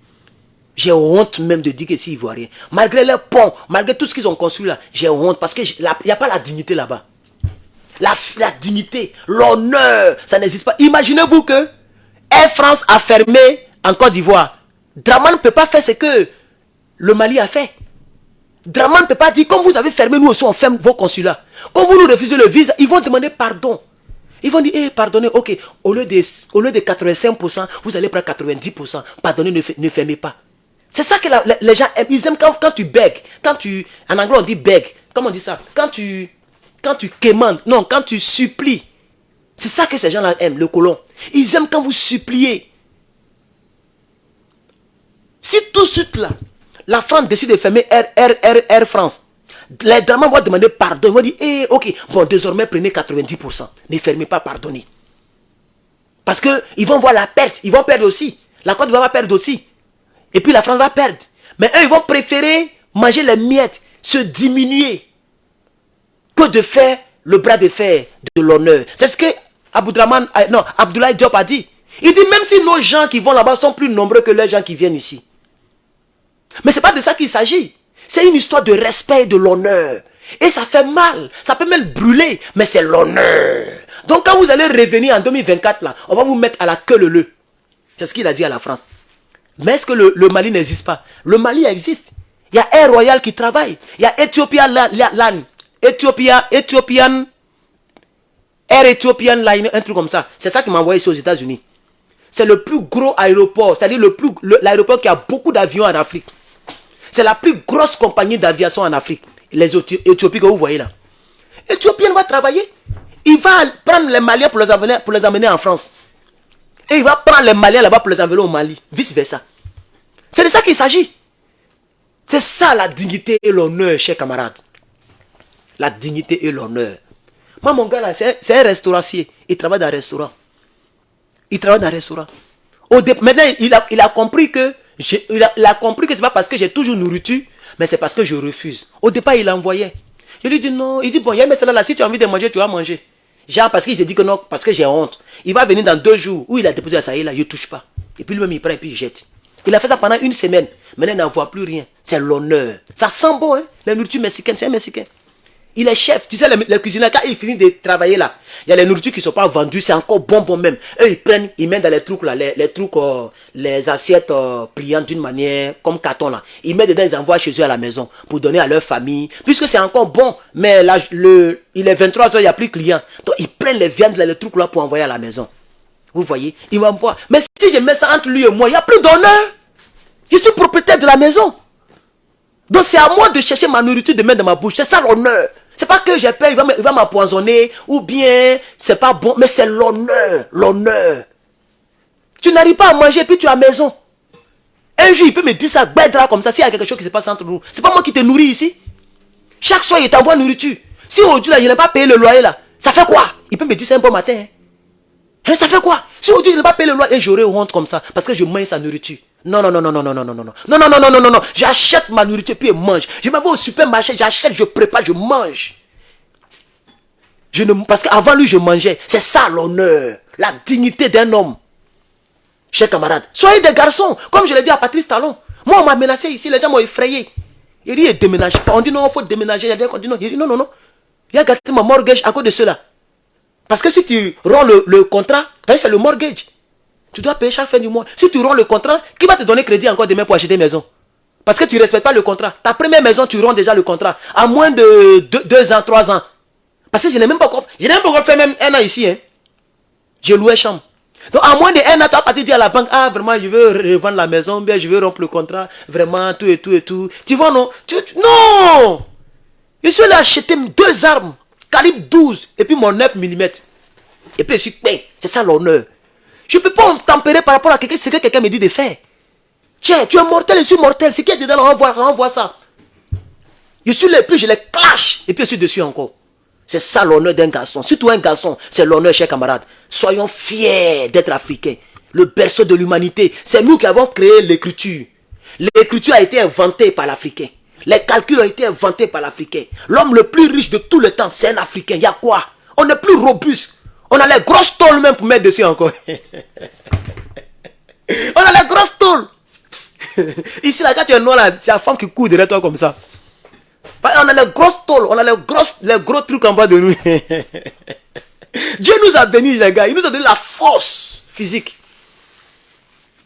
J'ai honte même de dire que je suis ivoirien. Malgré leurs ponts, malgré tout ce qu'ils ont construit là, j'ai honte parce qu'il n'y a pas la dignité là-bas. La dignité, l'honneur, ça n'existe pas. Imaginez-vous que Air France a fermé en Côte d'Ivoire. Draman ne peut pas faire ce que le Mali a fait. Draman ne peut pas dire, comme vous avez fermé, nous aussi on ferme vos consulats. Quand vous nous refusez le visa, ils vont demander pardon. Ils vont dire, pardonnez, ok, au lieu de 85%, vous allez prendre 90%. Pardonnez, ne fermez pas. C'est ça que les gens aiment. Ils aiment quand tu bègues. En anglais on dit beg. Comment on dit ça? Quand tu quémandes. Non, quand tu supplies. C'est ça que ces gens-là aiment, le colon. Ils aiment quand vous suppliez. Si tout de suite là, la France décide de fermer Air France, les Draman vont demander pardon. Ils vont dire, ok, bon, désormais prenez 90%. Ne fermez pas, pardonnez. Parce qu'ils vont voir la perte. Ils vont perdre aussi. La Côte d'Ivoire va perdre aussi. Et puis la France va perdre. Mais eux, ils vont préférer manger les miettes, se diminuer, que de faire le bras de fer de l'honneur. C'est ce que Abdoulaye Diop a dit. Il dit, même si nos gens qui vont là-bas sont plus nombreux que les gens qui viennent ici. Mais ce n'est pas de ça qu'il s'agit. C'est une histoire de respect et de l'honneur. Et ça fait mal. Ça peut même brûler. Mais c'est l'honneur. Donc quand vous allez revenir en 2024, là, on va vous mettre à la queue leu. C'est ce qu'il a dit à la France. Mais est-ce que le Mali n'existe pas? Le Mali existe. Il y a Air Royal qui travaille. Il y a Ethiopia Line. Air Ethiopian Line, un truc comme ça. C'est ça qui m'a envoyé ici aux États-Unis. C'est le plus gros aéroport. C'est-à-dire l'aéroport qui a beaucoup d'avions en Afrique. C'est la plus grosse compagnie d'aviation en Afrique. Les Éthiopiens que vous voyez là. Éthiopien va travailler. Il va prendre les Maliens pour les amener en France. Et il va prendre les Maliens là-bas pour les envoyer au Mali. Vice versa. C'est de ça qu'il s'agit. C'est ça la dignité et l'honneur, chers camarades. La dignité et l'honneur. Moi, mon gars là, c'est un restaurancier. Il travaille dans un restaurant. Il travaille dans un restaurant. Maintenant, il a compris que il a compris que c'est pas parce que j'ai toujours nourriture, mais c'est parce que je refuse. Au départ, il envoyait. Je lui dis non. Il dit bon, il y a celle là, si tu as envie de manger, tu vas manger. Genre parce qu'il s'est dit que non, parce que j'ai honte. Il va venir dans 2 jours où il a déposé la saïe là, je ne touche pas. Et puis lui-même il prend et puis il jette. Il a fait ça pendant 1 semaine. Maintenant il n'en voit plus rien. C'est l'honneur. Ça sent bon, hein. La nourriture mexicaine, c'est un Mexicain. Il est chef. Tu sais, les cuisiniers, quand il finit de travailler là, il y a les nourritures qui ne sont pas vendues, c'est encore bon même. Eux, ils prennent, ils mettent dans les trucs là, les assiettes pliantes d'une manière, comme carton là. Ils mettent dedans, ils envoient chez eux à la maison pour donner à leur famille. Puisque c'est encore bon, mais là, il est 23 h, il n'y a plus de clients. Donc, ils prennent les viandes là, les trucs là pour envoyer à la maison. Vous voyez, ils m'envoient. Mais si je mets ça entre lui et moi, il n'y a plus d'honneur. Je suis propriétaire de la maison. Donc, c'est à moi de chercher ma nourriture, de mettre dans ma bouche. C'est ça l'honneur. C'est pas que j'ai peur, il va m'empoisonner, ou bien c'est pas bon, mais c'est l'honneur, l'honneur. Tu n'arrives pas à manger et puis tu es à la maison. Un jour, il peut me dire ça, bêtera comme ça, s'il y a quelque chose qui se passe entre nous. C'est pas moi qui te nourris ici. Chaque soir, il t'envoie nourriture. Si aujourd'hui, là, il n'a pas payé le loyer, là, ça fait quoi? Il peut me dire ça un bon matin. Hein, ça fait quoi? Si aujourd'hui, il n'a pas payé le loyer, et j'aurai honte comme ça, parce que je mange sa nourriture. Non. J'achète ma nourriture puis je mange. Je m'en vais au supermarché, j'achète, je prépare, je mange. Parce qu'avant lui, je mangeais. C'est ça l'honneur, la dignité d'un homme. Chers camarades, soyez des garçons. Comme je l'ai dit à Patrice Talon. Moi, on m'a menacé ici, les gens m'ont effrayé. Il dit, il ne déménage pas. On dit non, il faut déménager. Il dit non. Il a gâté ma mortgage à cause de cela. Parce que si tu rends le contrat, c'est le mortgage. Tu dois payer chaque fin du mois. Si tu rends le contrat, qui va te donner crédit encore demain pour acheter une maison? Parce que tu ne respectes pas le contrat. Ta première maison, tu rends déjà le contrat. À moins de 2 ans, 3 ans. Parce que je n'ai même pas encore fait même 1 an ici. Hein. J'ai loué chambre. Donc à moins de 1 an, tu as parti dire à la banque, ah vraiment, je veux revendre la maison, bien je veux rompre le contrat. Vraiment, tout et tout. Tu vois, non? Non! Je suis allé acheter 2 armes, calibre 12, et puis mon 9 mm. Et puis je suis peint. C'est ça l'honneur. Je ne peux pas me tempérer par rapport à ce que quelqu'un me dit de faire. Tiens, tu es mortel, je suis mortel. Ce qui est dedans, on voit ça. Je suis là, puis je les clash. Et puis je suis dessus encore. C'est ça l'honneur d'un garçon. Surtout un garçon, c'est l'honneur, chers camarades. Soyons fiers d'être africains. Le berceau de l'humanité. C'est nous qui avons créé l'écriture. L'écriture a été inventée par l'Africain. Les calculs ont été inventés par l'Africain. L'homme le plus riche de tout le temps, c'est un Africain. Il y a quoi? On est plus robuste. On a les grosses tôles même pour mettre dessus encore. On a les grosses tôles. Ici, là, quand tu es noir, là, c'est la femme qui court derrière toi comme ça. On a les grosses tôles, on a les gros trucs en bas de nous. Dieu nous a bénis, les gars. Il nous a donné la force physique.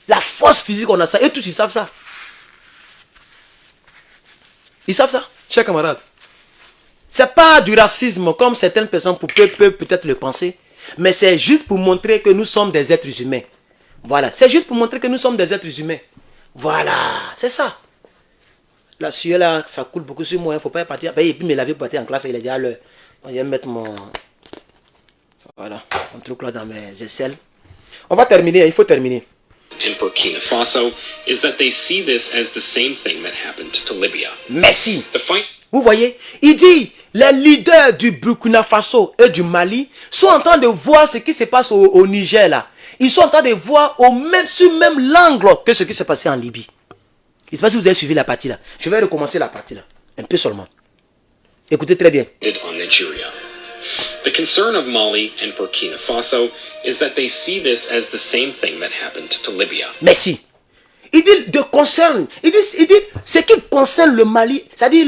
La force physique, on a ça. Et tous, ils savent ça. Ils savent ça, chers camarades. C'est pas du racisme comme certaines personnes peuvent peut-être le penser. Mais c'est juste pour montrer que nous sommes des êtres humains. Voilà. C'est juste pour montrer que nous sommes des êtres humains. Voilà. C'est ça. La sueur là, ça coule beaucoup sur moi. Il ne faut pas partir. Et puis me laver pour partir en classe. Il est déjà l'heure. Je vais mettre mon... Voilà. Mon truc là dans mes aisselles. On va terminer. Il faut terminer. And Burkina Faso is that they see this as the same thing that happened to Libya. Merci. The fight. Vous voyez, il dit, les leaders du Burkina Faso et du Mali sont en train de voir ce qui se passe au Niger là. Ils sont en train de voir sur même l'angle que ce qui s'est passé en Libye. Je ne sais pas si vous avez suivi la partie là. Je vais recommencer la partie là, un peu seulement. Écoutez très bien. On Nigeria. The concern of Mali and Burkina Faso is that they see this as the same thing that happened to Libya. Merci. Il dit de concerne, il dit ce qui concerne le Mali, c'est-à-dire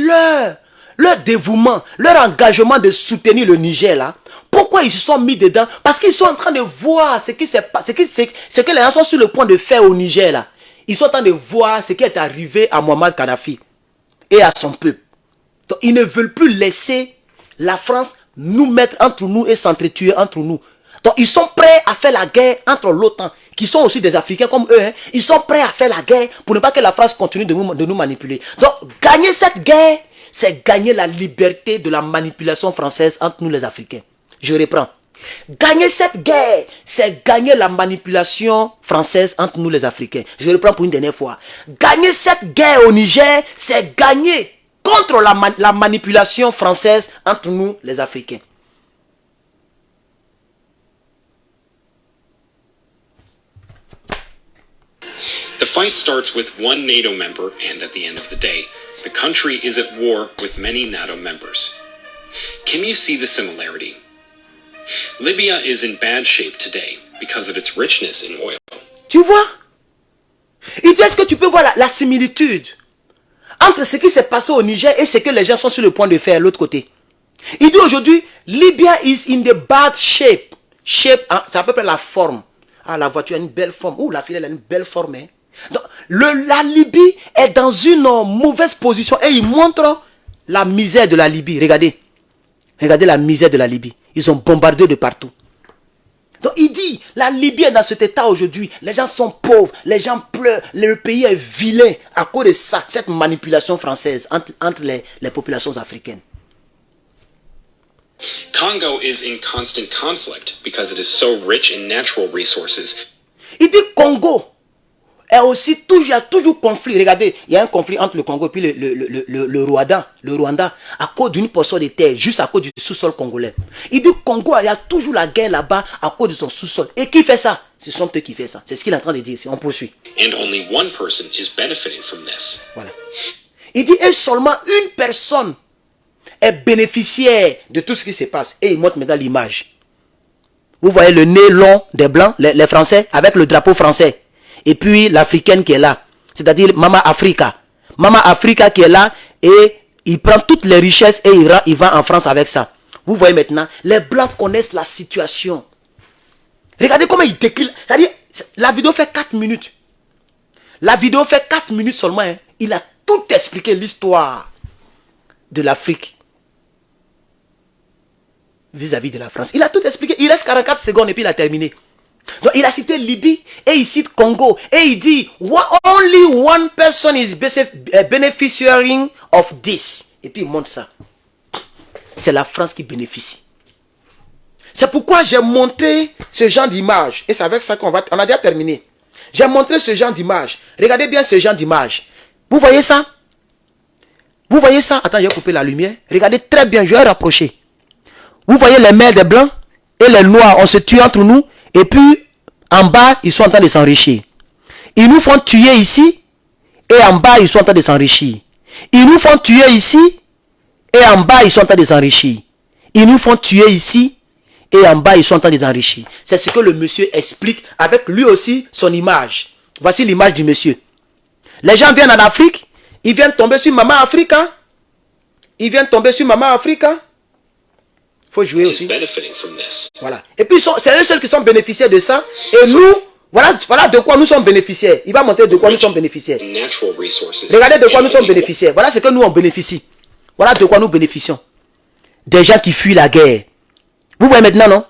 leur dévouement, leur engagement de soutenir le Niger là. Pourquoi ils se sont mis dedans? Parce qu'ils sont en train de voir ce que les gens sont sur le point de faire au Niger là. Ils sont en train de voir ce qui est arrivé à Muammar Kadhafi et à son peuple. Donc ils ne veulent plus laisser la France nous mettre entre nous et s'entretuer entre nous. Donc ils sont prêts à faire la guerre entre l'OTAN, qui sont aussi des Africains comme eux. Hein. Ils sont prêts à faire la guerre pour ne pas que la France continue de nous manipuler. Donc gagner cette guerre, c'est gagner la liberté de la manipulation française entre nous les Africains. Je reprends. Gagner cette guerre, c'est gagner la manipulation française entre nous les Africains. Je reprends pour une dernière fois. Gagner cette guerre au Niger, c'est gagner contre la manipulation française entre nous les Africains. The fight starts with one NATO member, and at the end of the day, the country is at war with many NATO members. Can you see the similarity? Libya is in bad shape today because of its richness in oil. Tu vois? Il dit, est-ce que tu peux voir la similitude entre ce qui s'est passé au Niger et ce que les gens sont sur le point de faire de l'autre côté? Il dit aujourd'hui, Libya is in the bad shape. Shape, hein, c'est à peu près la forme. Ah, la voiture a une belle forme. Ouh, la fille a une belle forme. Hein. Donc, la Libye est dans une mauvaise position et il montre la misère de la Libye. Regardez. Regardez la misère de la Libye. Ils ont bombardé de partout. Donc il dit, la Libye est dans cet état aujourd'hui. Les gens sont pauvres, les gens pleurent, le pays est vilain à cause de ça, cette manipulation française entre les populations africaines. Congo is in constant conflict because it is so rich in natural resources. Il dit Congo est aussi toujours, il y a toujours conflit. Regardez, il y a un conflit entre le Congo et puis le Rwanda à cause d'une portion de terre, juste à cause du sous-sol congolais. Il dit Congo, il y a toujours la guerre là-bas à cause de son sous-sol. Et qui fait ça? Ce sont eux qui font ça. C'est ce qu'il est en train de dire. On poursuit. And only one person is benefiting from this. Voilà. Il dit et seulement une personne est bénéficiaire de tout ce qui se passe. Et il montre maintenant l'image. Vous voyez le nez long des Blancs, les Français, avec le drapeau français. Et puis l'Africaine qui est là. C'est-à-dire Mama Africa. Mama Africa qui est là et il prend toutes les richesses et il va en France avec ça. Vous voyez maintenant, les Blancs connaissent la situation. Regardez comment il décrit. C'est-à-dire, la vidéo fait 4 minutes. La vidéo fait 4 minutes seulement. Hein. Il a tout expliqué l'histoire de l'Afrique vis-à-vis de la France. Il a tout expliqué. Il reste 44 secondes et puis il a terminé. Donc il a cité Libye et il cite Congo. Et il dit, only one person is beneficiaring of this. Et puis il montre ça. C'est la France qui bénéficie. C'est pourquoi j'ai montré ce genre d'image. Et c'est avec ça on a déjà terminé. J'ai montré ce genre d'image. Regardez bien ce genre d'image. Vous voyez ça? Vous voyez ça? Attends, je vais couper la lumière. Regardez très bien, je vais rapprocher. Vous voyez les mères des Blancs et les Noirs, on se tue entre nous. Et puis, en bas, ils sont en train de s'enrichir. Ils nous font tuer ici. Et en bas, ils sont en train de s'enrichir. Ils nous font tuer ici. Et en bas, ils sont en train de s'enrichir. Ils nous font tuer ici. Et en bas, ils sont en train de s'enrichir. C'est ce que le monsieur explique avec lui aussi son image. Voici l'image du monsieur. Les gens viennent en Afrique. Ils viennent tomber sur Maman Africa. ils viennent tomber sur Maman Africa. Il faut jouer aussi. Voilà. Et puis, c'est eux seuls qui sont bénéficiaires de ça. Et nous, voilà de quoi nous sommes bénéficiaires. Il va montrer de quoi nous sommes bénéficiaires. Regardez de quoi nous sommes bénéficiaires. Voilà ce que nous on bénéficie. Voilà de quoi nous bénéficions. Des gens qui fuient la guerre. Vous voyez maintenant, non?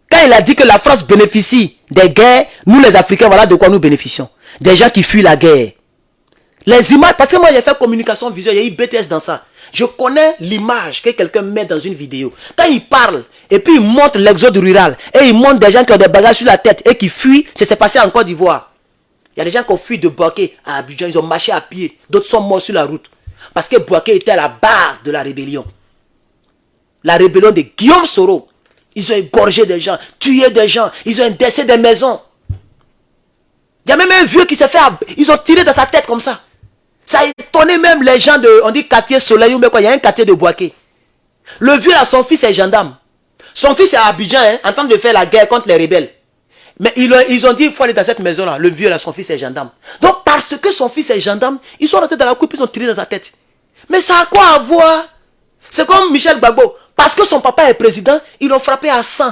Quand il a dit que la France bénéficie des guerres, nous les Africains, voilà de quoi nous bénéficions. Des gens qui fuient la guerre. Les images, parce que moi j'ai fait communication visuelle, il y a eu BTS dans ça. Je connais l'image que quelqu'un met dans une vidéo. Quand il parle, et puis il montre l'exode rural, et il montre des gens qui ont des bagages sur la tête, et qui fuient, c'est passé en Côte d'Ivoire. Il y a des gens qui ont fui de Bouaké à Abidjan, ils ont marché à pied, d'autres sont morts sur la route. Parce que Bouaké était à la base de la rébellion. La rébellion de Guillaume Soro. Ils ont égorgé des gens, tué des gens, ils ont indexé des maisons. Il y a même un vieux qui s'est fait, ils ont tiré dans sa tête comme ça. Ça a étonné même les gens de, on dit quartier Soleil ou mais quoi, il y a un quartier de Bouaké. Le vieux là, son fils est gendarme. Son fils est à Abidjan, hein, en train de faire la guerre contre les rebelles. Mais ils ont dit, il faut aller dans cette maison là, le vieux là, son fils est gendarme. Donc parce que son fils est gendarme, ils sont rentrés dans la coupe, ils ont tiré dans sa tête. Mais ça a quoi à voir? C'est comme Michel Gbagbo. Parce que son papa est président, ils l'ont frappé à 100.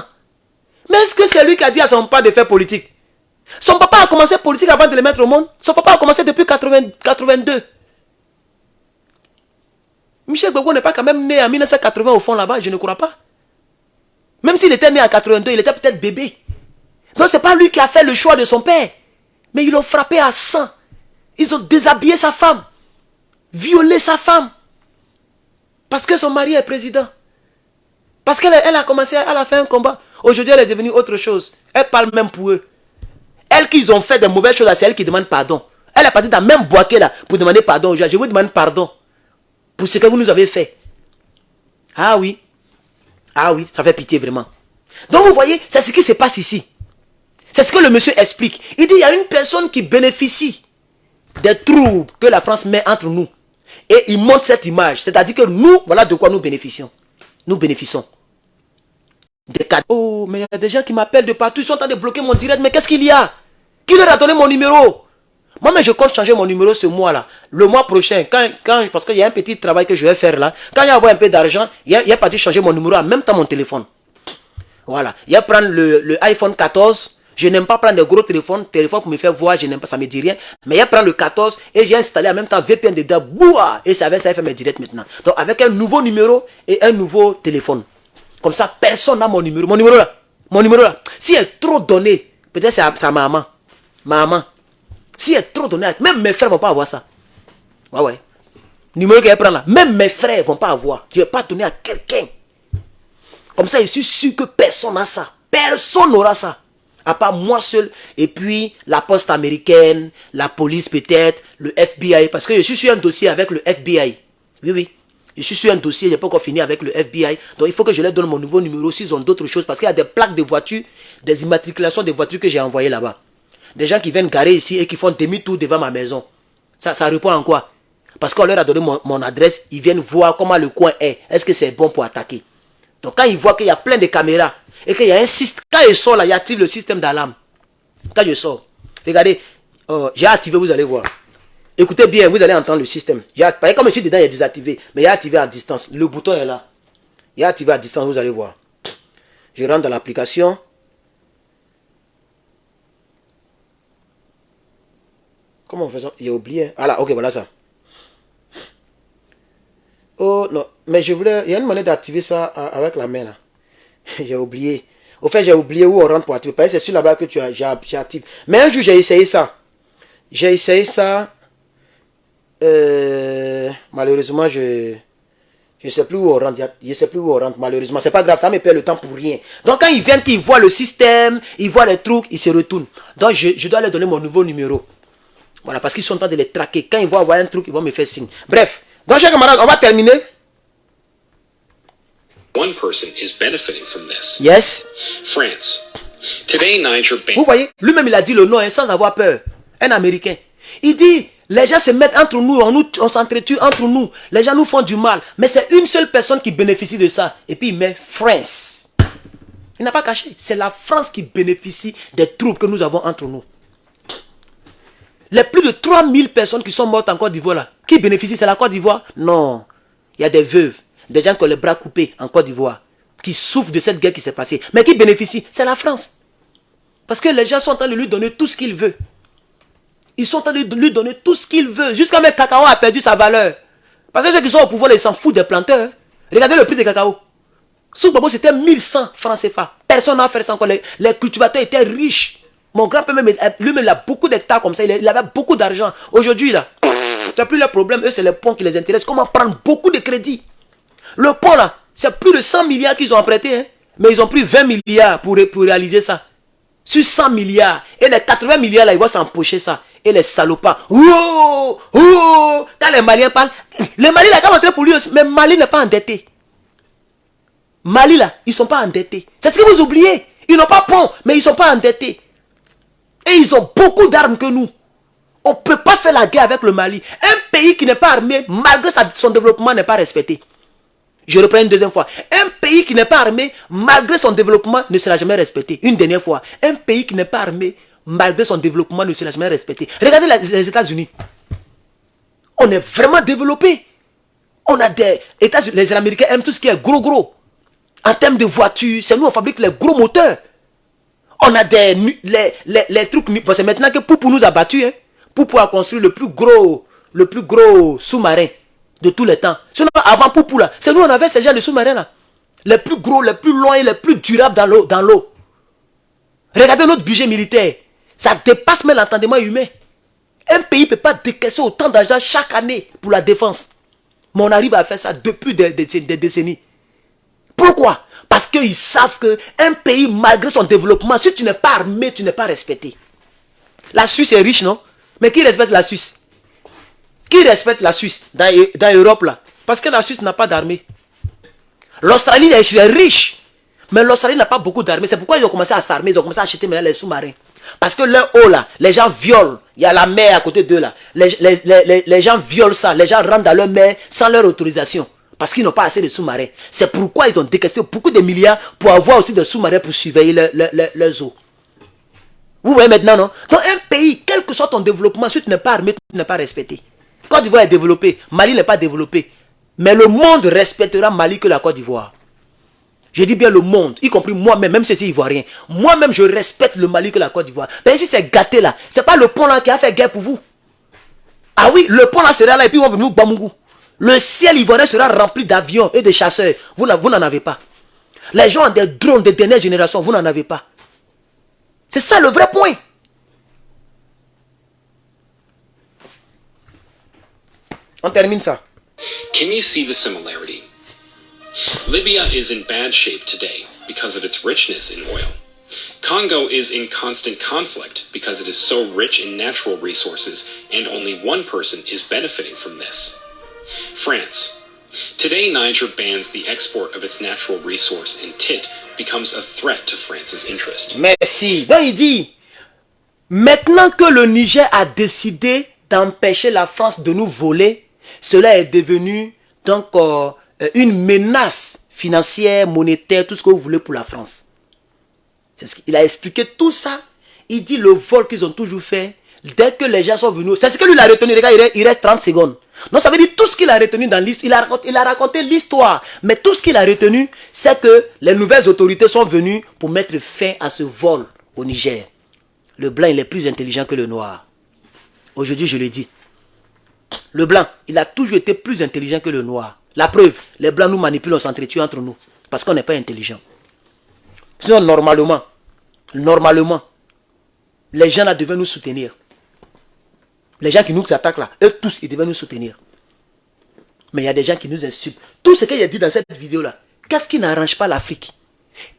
Mais est-ce que c'est lui qui a dit à son papa de faire politique? Son papa a commencé politique avant de le mettre au monde. Son papa a commencé depuis 82. Michel Gbagbo n'est pas quand même né en 1980 au fond là-bas, je ne crois pas. Même s'il était né en 82, il était peut-être bébé. Donc c'est pas lui qui a fait le choix de son père. Mais ils l'ont frappé à 100. Ils ont déshabillé sa femme. Violé sa femme. Parce que son mari est président. Parce qu'elle a commencé, elle a fait un combat. Aujourd'hui, elle est devenue autre chose. Elle parle même pour eux. Elle qu'ils ont fait de mauvaises choses, c'est elle qui demande pardon. Elle est partie dans même Bouaké là pour demander pardon aux gens. Je vous demande pardon pour ce que vous nous avez fait. Ah oui. Ah oui, ça fait pitié vraiment. Donc vous voyez, c'est ce qui se passe ici. C'est ce que le monsieur explique. Il dit, il y a une personne qui bénéficie des troubles que la France met entre nous. Et il montre cette image. C'est-à-dire que nous, voilà de quoi nous bénéficions. Nous bénéficions. Des cadeaux. Oh, mais il y a des gens qui m'appellent de partout. Ils sont en train de bloquer mon direct. Mais qu'est-ce qu'il y a? Qui leur a donné mon numéro? Moi, mais je compte changer mon numéro ce mois-là. Le mois prochain, parce qu'il y a un petit travail que je vais faire là. Quand il y a un peu d'argent, il y a parti changer mon numéro en même temps mon téléphone. Voilà. Il y a prendre le iPhone 14. Je n'aime pas prendre des gros téléphone pour me faire voir, je n'aime pas, ça me dit rien. Mais il y a prendre le 14 et j'ai installé en même temps VPN dedans. Boua, et ça fait mes directs maintenant. Donc avec un nouveau numéro et un nouveau téléphone. Comme ça, personne n'a mon numéro. Mon numéro là. Si elle est trop donné, peut-être c'est à maman. Maman. Si elle est trop donné, même mes frères ne vont pas avoir ça. Ouais. Numéro qu'elle prend là. Même mes frères ne vont pas avoir. Je ne vais pas donner à quelqu'un. Comme ça, je suis sûr que personne n'a ça. Personne n'aura ça. À part moi seul, et puis la poste américaine, la police peut-être, le FBI. Parce que je suis sur un dossier avec le FBI. Oui. Je suis sur un dossier, je n'ai pas encore fini avec le FBI. Donc il faut que je leur donne mon nouveau numéro s'ils ont d'autres choses. Parce qu'il y a des plaques de voitures, des immatriculations de voitures que j'ai envoyées là-bas. Des gens qui viennent garer ici et qui font demi-tour devant ma maison. Ça répond en quoi? Parce qu'on leur a donné mon adresse, ils viennent voir comment le coin est. Est-ce que c'est bon pour attaquer? Donc quand ils voient qu'il y a plein de caméras, et qu'il y a un système, quand je sors là, il active le système d'alarme. Quand je sors, regardez, j'ai activé, vous allez voir. Écoutez bien, vous allez entendre le système. Comme ici dedans, il est désactivé, mais il est activé à distance. Le bouton est là. Il est activé à distance, vous allez voir. Je rentre dans l'application. Comment on fait ça? Il a oublié. Ah là, ok, voilà ça. Oh non, mais je voulais, il y a une manière d'activer ça avec la main là. J'ai oublié. Au fait, j'ai oublié où on rentre pour activer. Parce que c'est sur là-bas que j'active. Mais un jour, j'ai essayé ça. Malheureusement, je ne sais plus où on rentre. Je ne sais plus où on rentre. Malheureusement, c'est pas grave. Ça me perd le temps pour rien. Donc, quand ils viennent, qu'ils voient le système, ils voient les trucs, ils se retournent. Donc, je dois leur donner mon nouveau numéro. Voilà, parce qu'ils sont en train de les traquer. Quand ils vont avoir un truc, ils vont me faire signe. Bref. Donc, chers camarades, on va terminer. One person is benefiting from this. Yes. France. Today, Niger Vous voyez, lui-même il a dit le nom sans avoir peur. Un Américain. Il dit, les gens se mettent entre nous, on s'entretue entre nous. Les gens nous font du mal. Mais c'est une seule personne qui bénéficie de ça. Et puis il met France. Il n'a pas caché. C'est la France qui bénéficie des troupes que nous avons entre nous. Les plus de 3000 personnes qui sont mortes en Côte d'Ivoire là, qui bénéficient, c'est la Côte d'Ivoire? Non. Il y a des veuves, des gens qui ont les bras coupés en Côte d'Ivoire, qui souffrent de cette guerre qui s'est passée. Mais qui bénéficient? C'est la France. Parce que les gens sont en train de lui donner tout ce qu'il veut. Ils sont en train de lui donner tout ce qu'il veut. Jusqu'à même le cacao a perdu sa valeur. Parce que ceux qui sont au pouvoir, ils s'en foutent des planteurs. Regardez le prix du cacao. Sous Gbagbo, c'était 1100 francs CFA. Personne n'a fait ça encore. Les cultivateurs étaient riches. Mon grand-père, lui-même, il a beaucoup d'hectares comme ça. Il avait beaucoup d'argent. Aujourd'hui, là, c'est plus le problème. Eux, c'est les ponts qui les intéressent. Comment prendre beaucoup de crédits? Le pont, là, c'est plus de 100 milliards qu'ils ont emprunté. Hein. Mais ils ont pris 20 milliards pour réaliser ça. Sur 100 milliards. Et les 80 milliards, là, ils vont s'empocher ça. Et les salopards. Oh, oh, quand les Maliens parlent, les Mali, là, quand on pour lui aussi, mais Mali n'est pas endetté. Mali, là, ils ne sont pas endettés. C'est ce que vous oubliez. Ils n'ont pas pont, mais ils ne sont pas endettés. Et ils ont beaucoup d'armes que nous. On ne peut pas faire la guerre avec le Mali. Un pays qui n'est pas armé, malgré son développement, n'est pas respecté. Je reprends une deuxième fois. Un pays qui n'est pas armé, malgré son développement, ne sera jamais respecté. Une dernière fois. Un pays qui n'est pas armé, malgré son développement, ne sera jamais respecté. Regardez les États-Unis. On est vraiment développé. On a des États-Unis. Les Américains aiment tout ce qui est gros. En termes de voitures, c'est nous on fabrique les gros moteurs. On a les trucs. C'est maintenant que Poupou nous a battus. Hein. Poupou a construit le plus gros sous-marin de tous les temps. Sinon, avant Poupou, là, c'est nous on avait ces gens de sous-marins là. Les plus gros, les plus longs et les plus durables dans l'eau. Regardez notre budget militaire. Ça dépasse même l'entendement humain. Un pays ne peut pas décaisser autant d'argent chaque année pour la défense. Mais on arrive à faire ça depuis des décennies. Pourquoi? Parce qu'ils savent qu'un pays, malgré son développement, si tu n'es pas armé, tu n'es pas respecté. La Suisse est riche, non? Mais qui respecte la Suisse? Qui respecte la Suisse dans l'Europe là? Parce que la Suisse n'a pas d'armée. L'Australie est riche. Mais l'Australie n'a pas beaucoup d'armée. C'est pourquoi ils ont commencé à s'armer. Ils ont commencé à acheter maintenant les sous-marins. Parce que leur eau là, les gens violent. Il y a la mer à côté d'eux là. Les gens violent ça. Les gens rentrent dans leur mer sans leur autorisation. Parce qu'ils n'ont pas assez de sous-marins. C'est pourquoi ils ont décaissé beaucoup de milliards pour avoir aussi des sous-marins pour surveiller leurs eaux. Vous voyez maintenant, non? Dans un pays, quel que soit ton développement, si tu n'es pas armé, tu n'es pas respecté. Côte d'Ivoire est développée, Mali n'est pas développé. Mais le monde respectera Mali que la Côte d'Ivoire. Je dis bien le monde, y compris moi-même, même si c'est ivoirien. Moi-même, je respecte le Mali que la Côte d'Ivoire. Mais si c'est gâté là, c'est pas le pont là qui a fait guerre pour vous. Ah oui, le pont là sera là et puis ils vont venir au Bamungou. Le ciel ivoirien sera rempli d'avions et de chasseurs. Vous n'en avez pas. Les gens ont des drones de dernière génération. Vous n'en avez pas. C'est ça le vrai point. On termine ça. Can you see the similarity? Libya is in bad shape today because of its richness in oil. Congo is in constant conflict because it is so rich in natural resources and only one person is benefiting from this. France. Today, Niger bans the export of its natural resource and tit becomes a threat to France's interest. Merci. Donc il dit, maintenant que le Niger a décidé d'empêcher la France de nous voler, cela est devenu donc une menace financière, monétaire, tout ce que vous voulez pour la France. Il a expliqué tout ça. Il dit le vol qu'ils ont toujours fait, dès que les gens sont venus, c'est ce que lui a retenu. Regarde, il reste 30 secondes. Donc ça veut dire tout ce qu'il a retenu dans l'histoire. Il a raconté l'histoire. Mais tout ce qu'il a retenu, c'est que les nouvelles autorités sont venues pour mettre fin à ce vol au Niger. Le blanc, il est plus intelligent que le noir. Aujourd'hui, je le dis. Le blanc, il a toujours été plus intelligent que le noir. La preuve, les blancs nous manipulent, on s'entretue entre nous. Parce qu'on n'est pas intelligent. Sinon, normalement, les gens là devaient nous soutenir. Les gens qui nous attaquent là, eux tous, ils devaient nous soutenir. Mais il y a des gens qui nous insultent. Tout ce que j'ai dit dans cette vidéo là, qu'est-ce qui n'arrange pas l'Afrique?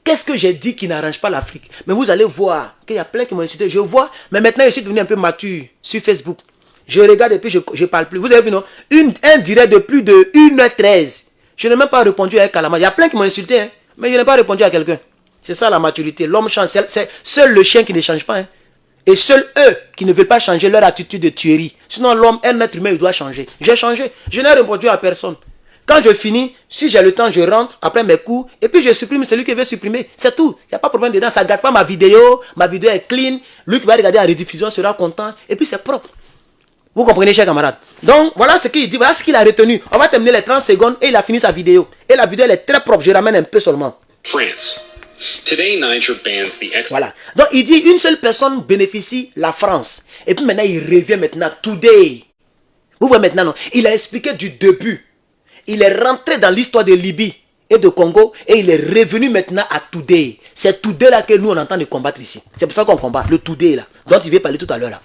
Qu'est-ce que j'ai dit qui n'arrange pas l'Afrique? Mais vous allez voir qu'il y a plein qui m'ont insulté. Je vois, mais maintenant je suis devenu un peu mature sur Facebook. Je regarde et puis je ne parle plus. Vous avez vu, non? Un direct de plus de 1h13. Je n'ai même pas répondu à Kalama. Il y a plein qui m'ont insulté, hein, mais je n'ai pas répondu à quelqu'un. C'est ça la maturité. L'homme change. C'est seul le chien qui ne change pas. Hein. Et seuls eux qui ne veulent pas changer leur attitude de tuerie. Sinon l'homme, un être humain, il doit changer. J'ai changé. Je n'ai répondu à personne. Quand je finis, si j'ai le temps, je rentre après mes cours. Et puis je supprime celui qui veut supprimer. C'est tout. Il n'y a pas de problème dedans. Ça ne gâte pas ma vidéo. Ma vidéo est clean. Lui qui va regarder la rediffusion sera content. Et puis c'est propre. Vous comprenez, chers camarades? Donc, voilà ce qu'il dit, voilà ce qu'il a retenu. On va terminer les 30 secondes et il a fini sa vidéo. Et la vidéo, elle est très propre, je ramène un peu seulement. France. Today, Niger bans the export. Voilà. Donc, il dit, une seule personne bénéficie, la France. Et puis maintenant, il revient maintenant, today. Vous voyez maintenant, non? Il a expliqué du début. Il est rentré dans l'histoire de Libye et de Congo et il est revenu maintenant à today. C'est today là que nous, on entend de combattre ici. C'est pour ça qu'on combat, le today là, dont il veut parler tout à l'heure là.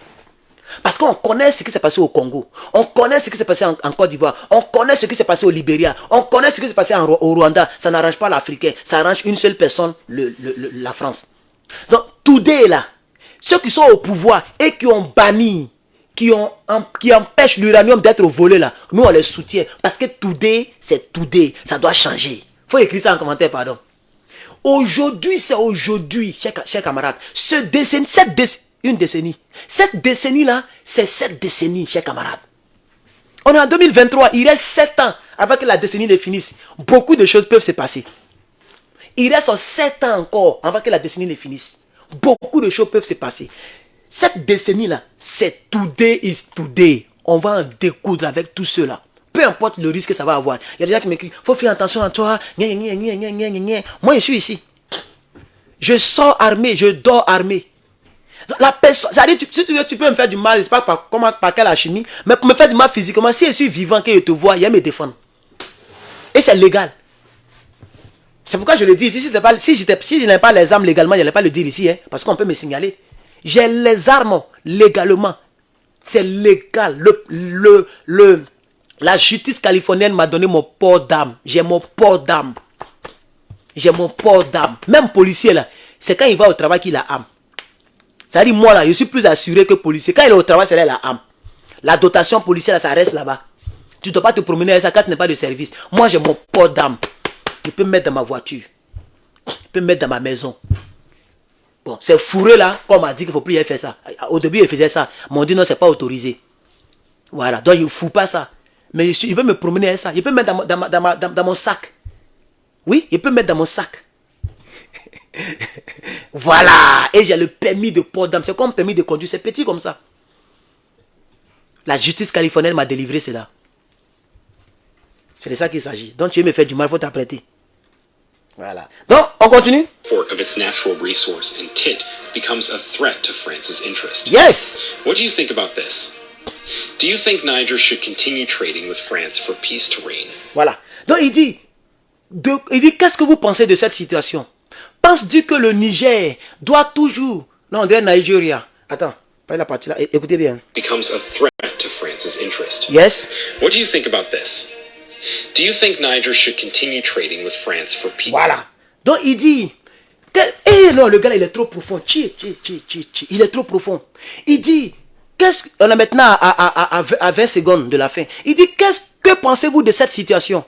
Parce qu'on connaît ce qui s'est passé au Congo. On connaît ce qui s'est passé en Côte d'Ivoire. On connaît ce qui s'est passé au Libéria. On connaît ce qui s'est passé au Rwanda. Ça n'arrange pas l'Africain. Ça arrange une seule personne, la France. Donc, today là, ceux qui sont au pouvoir et qui ont banni, qui empêchent l'uranium d'être volé là, nous on les soutient. Parce que today, c'est today. Ça doit changer. Il faut écrire ça en commentaire, pardon. Aujourd'hui, c'est aujourd'hui, chers camarades. Cette décennie. Cette décennie-là, c'est cette décennie, chers camarades. On est en 2023, il reste 7 ans avant que la décennie ne finisse. Beaucoup de choses peuvent se passer. Il reste 7 ans encore avant que la décennie ne finisse. Beaucoup de choses peuvent se passer. Cette décennie-là, c'est today is today. On va en découdre avec tous ceux-là. Peu importe le risque que ça va avoir. Il y a des gens qui m'écrivent, il faut faire attention à toi. Moi, je suis ici. Je sors armé, je dors armé. La personne, ça dit, si tu peux me faire du mal, je ne sais pas par quelle alchimie, mais pour me faire du mal physiquement, si je suis vivant, que je te vois, il y a me défendre. Et c'est légal. C'est pourquoi je le dis, si je n'ai pas les armes légalement, je n'allais pas le dire ici, hein, parce qu'on peut me signaler. J'ai les armes légalement. C'est légal. La justice californienne m'a donné mon port d'armes. J'ai mon port d'armes. J'ai mon port d'armes. Même policier là, c'est quand il va au travail qu'il a arme. Ça dit, moi là, je suis plus assuré que policier. Quand il est au travail, c'est là la arme. La dotation policière, là, ça reste là-bas. Tu ne dois pas te promener avec ça quand tu n'es pas de service. Moi, j'ai mon port d'armes. Je peux me mettre dans ma voiture. Je peux me mettre dans ma maison. Bon, c'est fourré là, qu'on m'a dit qu'il ne faut plus y faire ça. Au début, il faisait ça. Ils m'ont dit non, c'est pas autorisé. Voilà, donc il ne fout pas ça. Mais il peut me promener avec ça. Il peut me mettre dans mon sac. Oui, il peut me mettre dans mon sac. Voilà. Et j'ai le permis de port d'armes. C'est comme permis de conduire. C'est petit comme ça. La justice californienne m'a délivré cela. C'est de ça qu'il s'agit. Donc tu veux me faire du mal, il faut t'apprêter. Voilà. Donc, on continue. Of its natural resource and tit becomes a threat to France's interest. Yes. What do you think about this? Do you think Niger should continue trading with France for peace to reign? Voilà. Donc il dit qu'est-ce que vous pensez de cette situation? Penses-tu que le Niger doit toujours... Non, on dirait Nigeria. Attends, pas la partie là. Écoutez bien. Becomes a threat to France's interest. Yes. What do you think about this? Do you think Niger should continue trading with France for peace? Voilà. Donc il dit... non, le gars, il est trop profond. Il est trop profond. Il dit... On est maintenant à 20 secondes de la fin. Il dit, que pensez-vous de cette situation?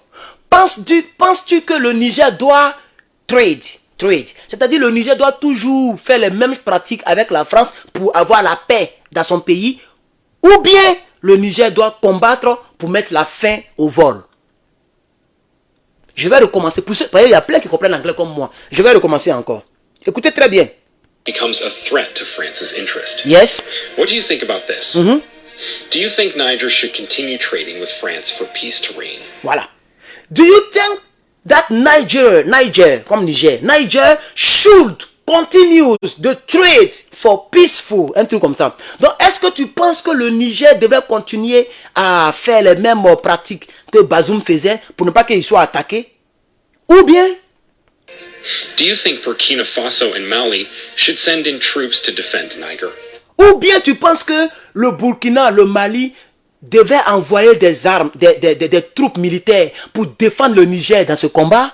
Penses-tu que le Niger doit trade? C'est-à-dire le Niger doit toujours faire les mêmes pratiques avec la France pour avoir la paix dans son pays? Ou bien le Niger doit combattre pour mettre la fin au vol? Je vais recommencer. Il y a plein qui comprennent l'anglais comme moi. Je vais recommencer encore. Écoutez très bien. Becomes a threat to France's interest. Yes. What do you think about this? Do you think Niger should continue trading with France for peace to reign? Voilà. Do you think that Niger should continue the trade for peaceful, un truc comme ça. Donc, est-ce que tu penses que le Niger devrait continuer à faire les mêmes pratiques que Bazoum faisait pour ne pas qu'il soit attaqué? Ou bien do you think Burkina Faso and Mali should send in troops to defend Niger? Ou bien tu penses que le Burkina, le Mali devait envoyer des armes, des troupes militaires pour défendre le Niger dans ce combat?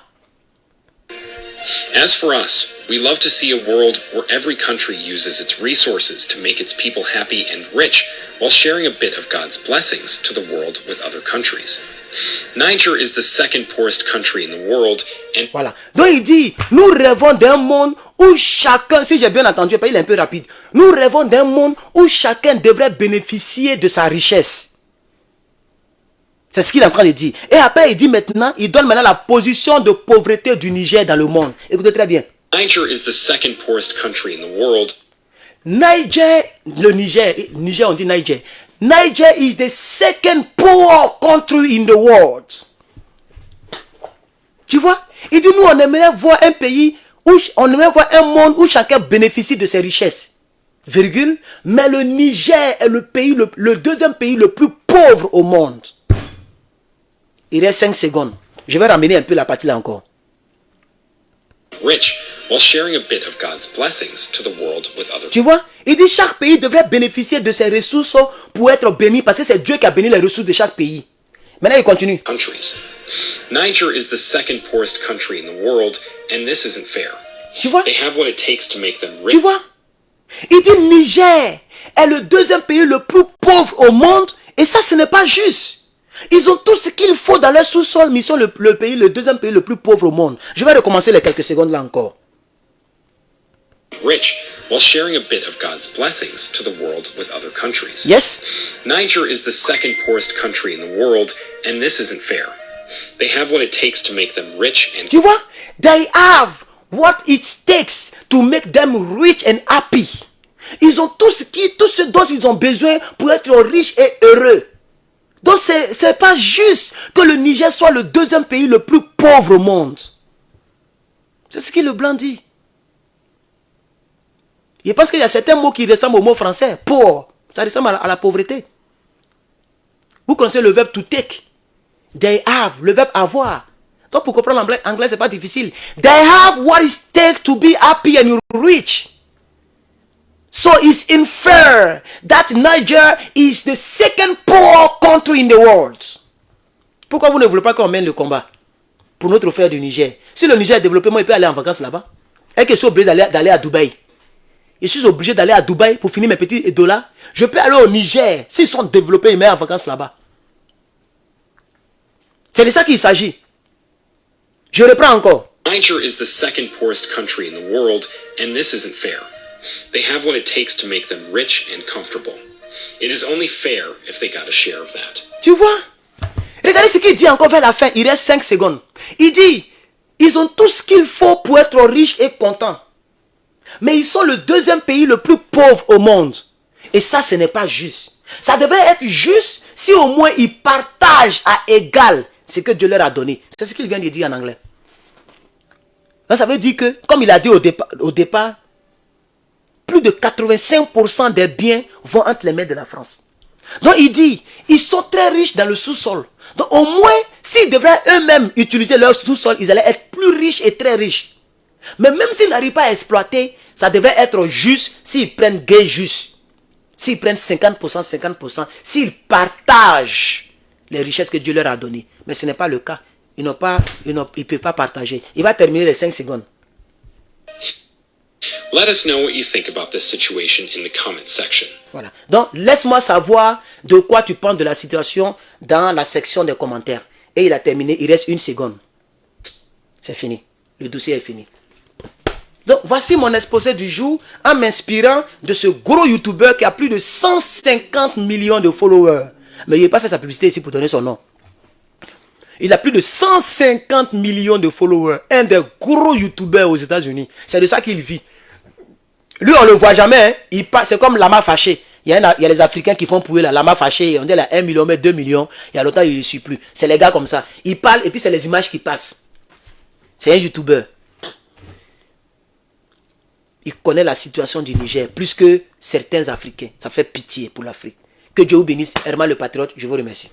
As for us, we love to see a world where every country uses its resources to make its people happy and rich while sharing a bit of God's blessings to the world with other countries. Niger is the second poorest country in the world and... Voilà. Donc il dit, nous rêvons d'un monde où chacun, si j'ai bien entendu, il est un peu rapide, nous rêvons d'un monde où chacun devrait bénéficier de sa richesse. C'est ce qu'il est en train de dire. Et après, il dit maintenant, il donne maintenant la position de pauvreté du Niger dans le monde. Écoutez très bien. Niger is the second poorest country in the world. Niger, le Niger on dit Niger. Niger is the second poor country in the world. Tu vois? Il dit, nous, on aimerait voir un pays, on aimerait voir un monde où chacun bénéficie de ses richesses. Virgule. Mais le Niger est le deuxième pays le plus pauvre au monde. Il reste 5 secondes. Je vais ramener un peu la partie là encore. Rich, while sharing a bit of God's blessings to the world with other. Tu vois? Il dit chaque pays devrait bénéficier de ses ressources pour être béni parce que c'est Dieu qui a béni les ressources de chaque pays. Maintenant, il continue. Countries. Niger is the second poorest country in the world, and this isn't fair. Tu vois? They have what it takes to make them rich. Tu vois? Il dit Niger est le deuxième pays le plus pauvre au monde et ça, ce n'est pas juste. Ils ont tout ce qu'il faut dans leur sous-sol, mais ils sont le deuxième pays le plus pauvre au monde. Je vais recommencer les quelques secondes là encore. Rich, while sharing a bit of God's blessings to the world with other countries. Yes? Niger is the second poorest country in the world, and this isn't fair. They have what it takes to make them rich and... Tu vois? They have what it takes to make them rich and happy. Ils ont tout ce dont ils ont besoin pour être riches et heureux. Donc c'est pas juste que le Niger soit le deuxième pays le plus pauvre au monde. C'est ce que le blanc dit. Et parce qu'il y a certains mots qui ressemblent au mot français. Pauvre. Ça ressemble à la pauvreté. Vous connaissez le verbe to take. They have. Le verbe avoir. Donc pour comprendre l'anglais, c'est pas difficile. They have what it takes to be happy and rich. So it's unfair that Niger is the second poor country in the world. Pourquoi vous ne voulez pas qu'on mène le combat pour notre frère du Niger? Si le Niger est développé, moi, il peut aller en vacances là-bas. Et que je suis obligé d'aller à Dubaï. Je suis obligé d'aller à Dubaï pour finir mes petits dollars. Je peux aller au Niger. S'ils sont développés, ils mettent en vacances là-bas. C'est de ça qu'il s'agit. Je reprends encore. Niger is the second poorest country in the world, and this isn't fair. They have what it takes to make them rich and comfortable. It is only fair if they got a share of that. Tu vois? Regardez ce qu'il dit encore vers la fin. Il reste 5 secondes. Il dit, ils ont tout ce qu'il faut pour être riches et contents. Mais ils sont le deuxième pays le plus pauvre au monde. Et ça, ce n'est pas juste. Ça devrait être juste si au moins ils partagent à égal ce que Dieu leur a donné. C'est ce qu'il vient de dire en anglais. Là, ça veut dire que, comme il a dit au départ, plus de 85% des biens vont entre les mains de la France. Donc il dit, ils sont très riches dans le sous-sol. Donc au moins, s'ils devraient eux-mêmes utiliser leur sous-sol, ils allaient être plus riches et très riches. Mais même s'ils n'arrivent pas à exploiter, ça devrait être juste s'ils prennent gain juste. S'ils prennent 50%, 50%, s'ils partagent les richesses que Dieu leur a données. Mais ce n'est pas le cas. Ils ne peuvent pas partager. Il va terminer les 5 secondes. Let us know what you think about this situation in the comment section. Voilà. Donc, laisse-moi savoir de quoi tu penses de la situation dans la section des commentaires. Et il a terminé, il reste 1 seconde. C'est fini. Le dossier est fini. Donc, voici mon exposé du jour en m'inspirant de ce gros YouTuber qui a plus de 150 millions de followers. Mais il n'a pas fait sa publicité ici pour donner son nom. Il a plus de 150 millions de followers. Un des gros YouTubers aux États-Unis. C'est de ça qu'il vit. Lui, on ne le voit jamais. Hein. C'est comme lama fâché. Il y a les Africains qui font pour eux la lama fâché. On dit là 1 million, mais 2 millions. Il y a longtemps, il ne suit plus. C'est les gars comme ça. Ils parlent et puis c'est les images qui passent. C'est un YouTuber. Il connaît la situation du Niger plus que certains Africains. Ça fait pitié pour l'Afrique. Que Dieu vous bénisse. Herman le Patriote, je vous remercie.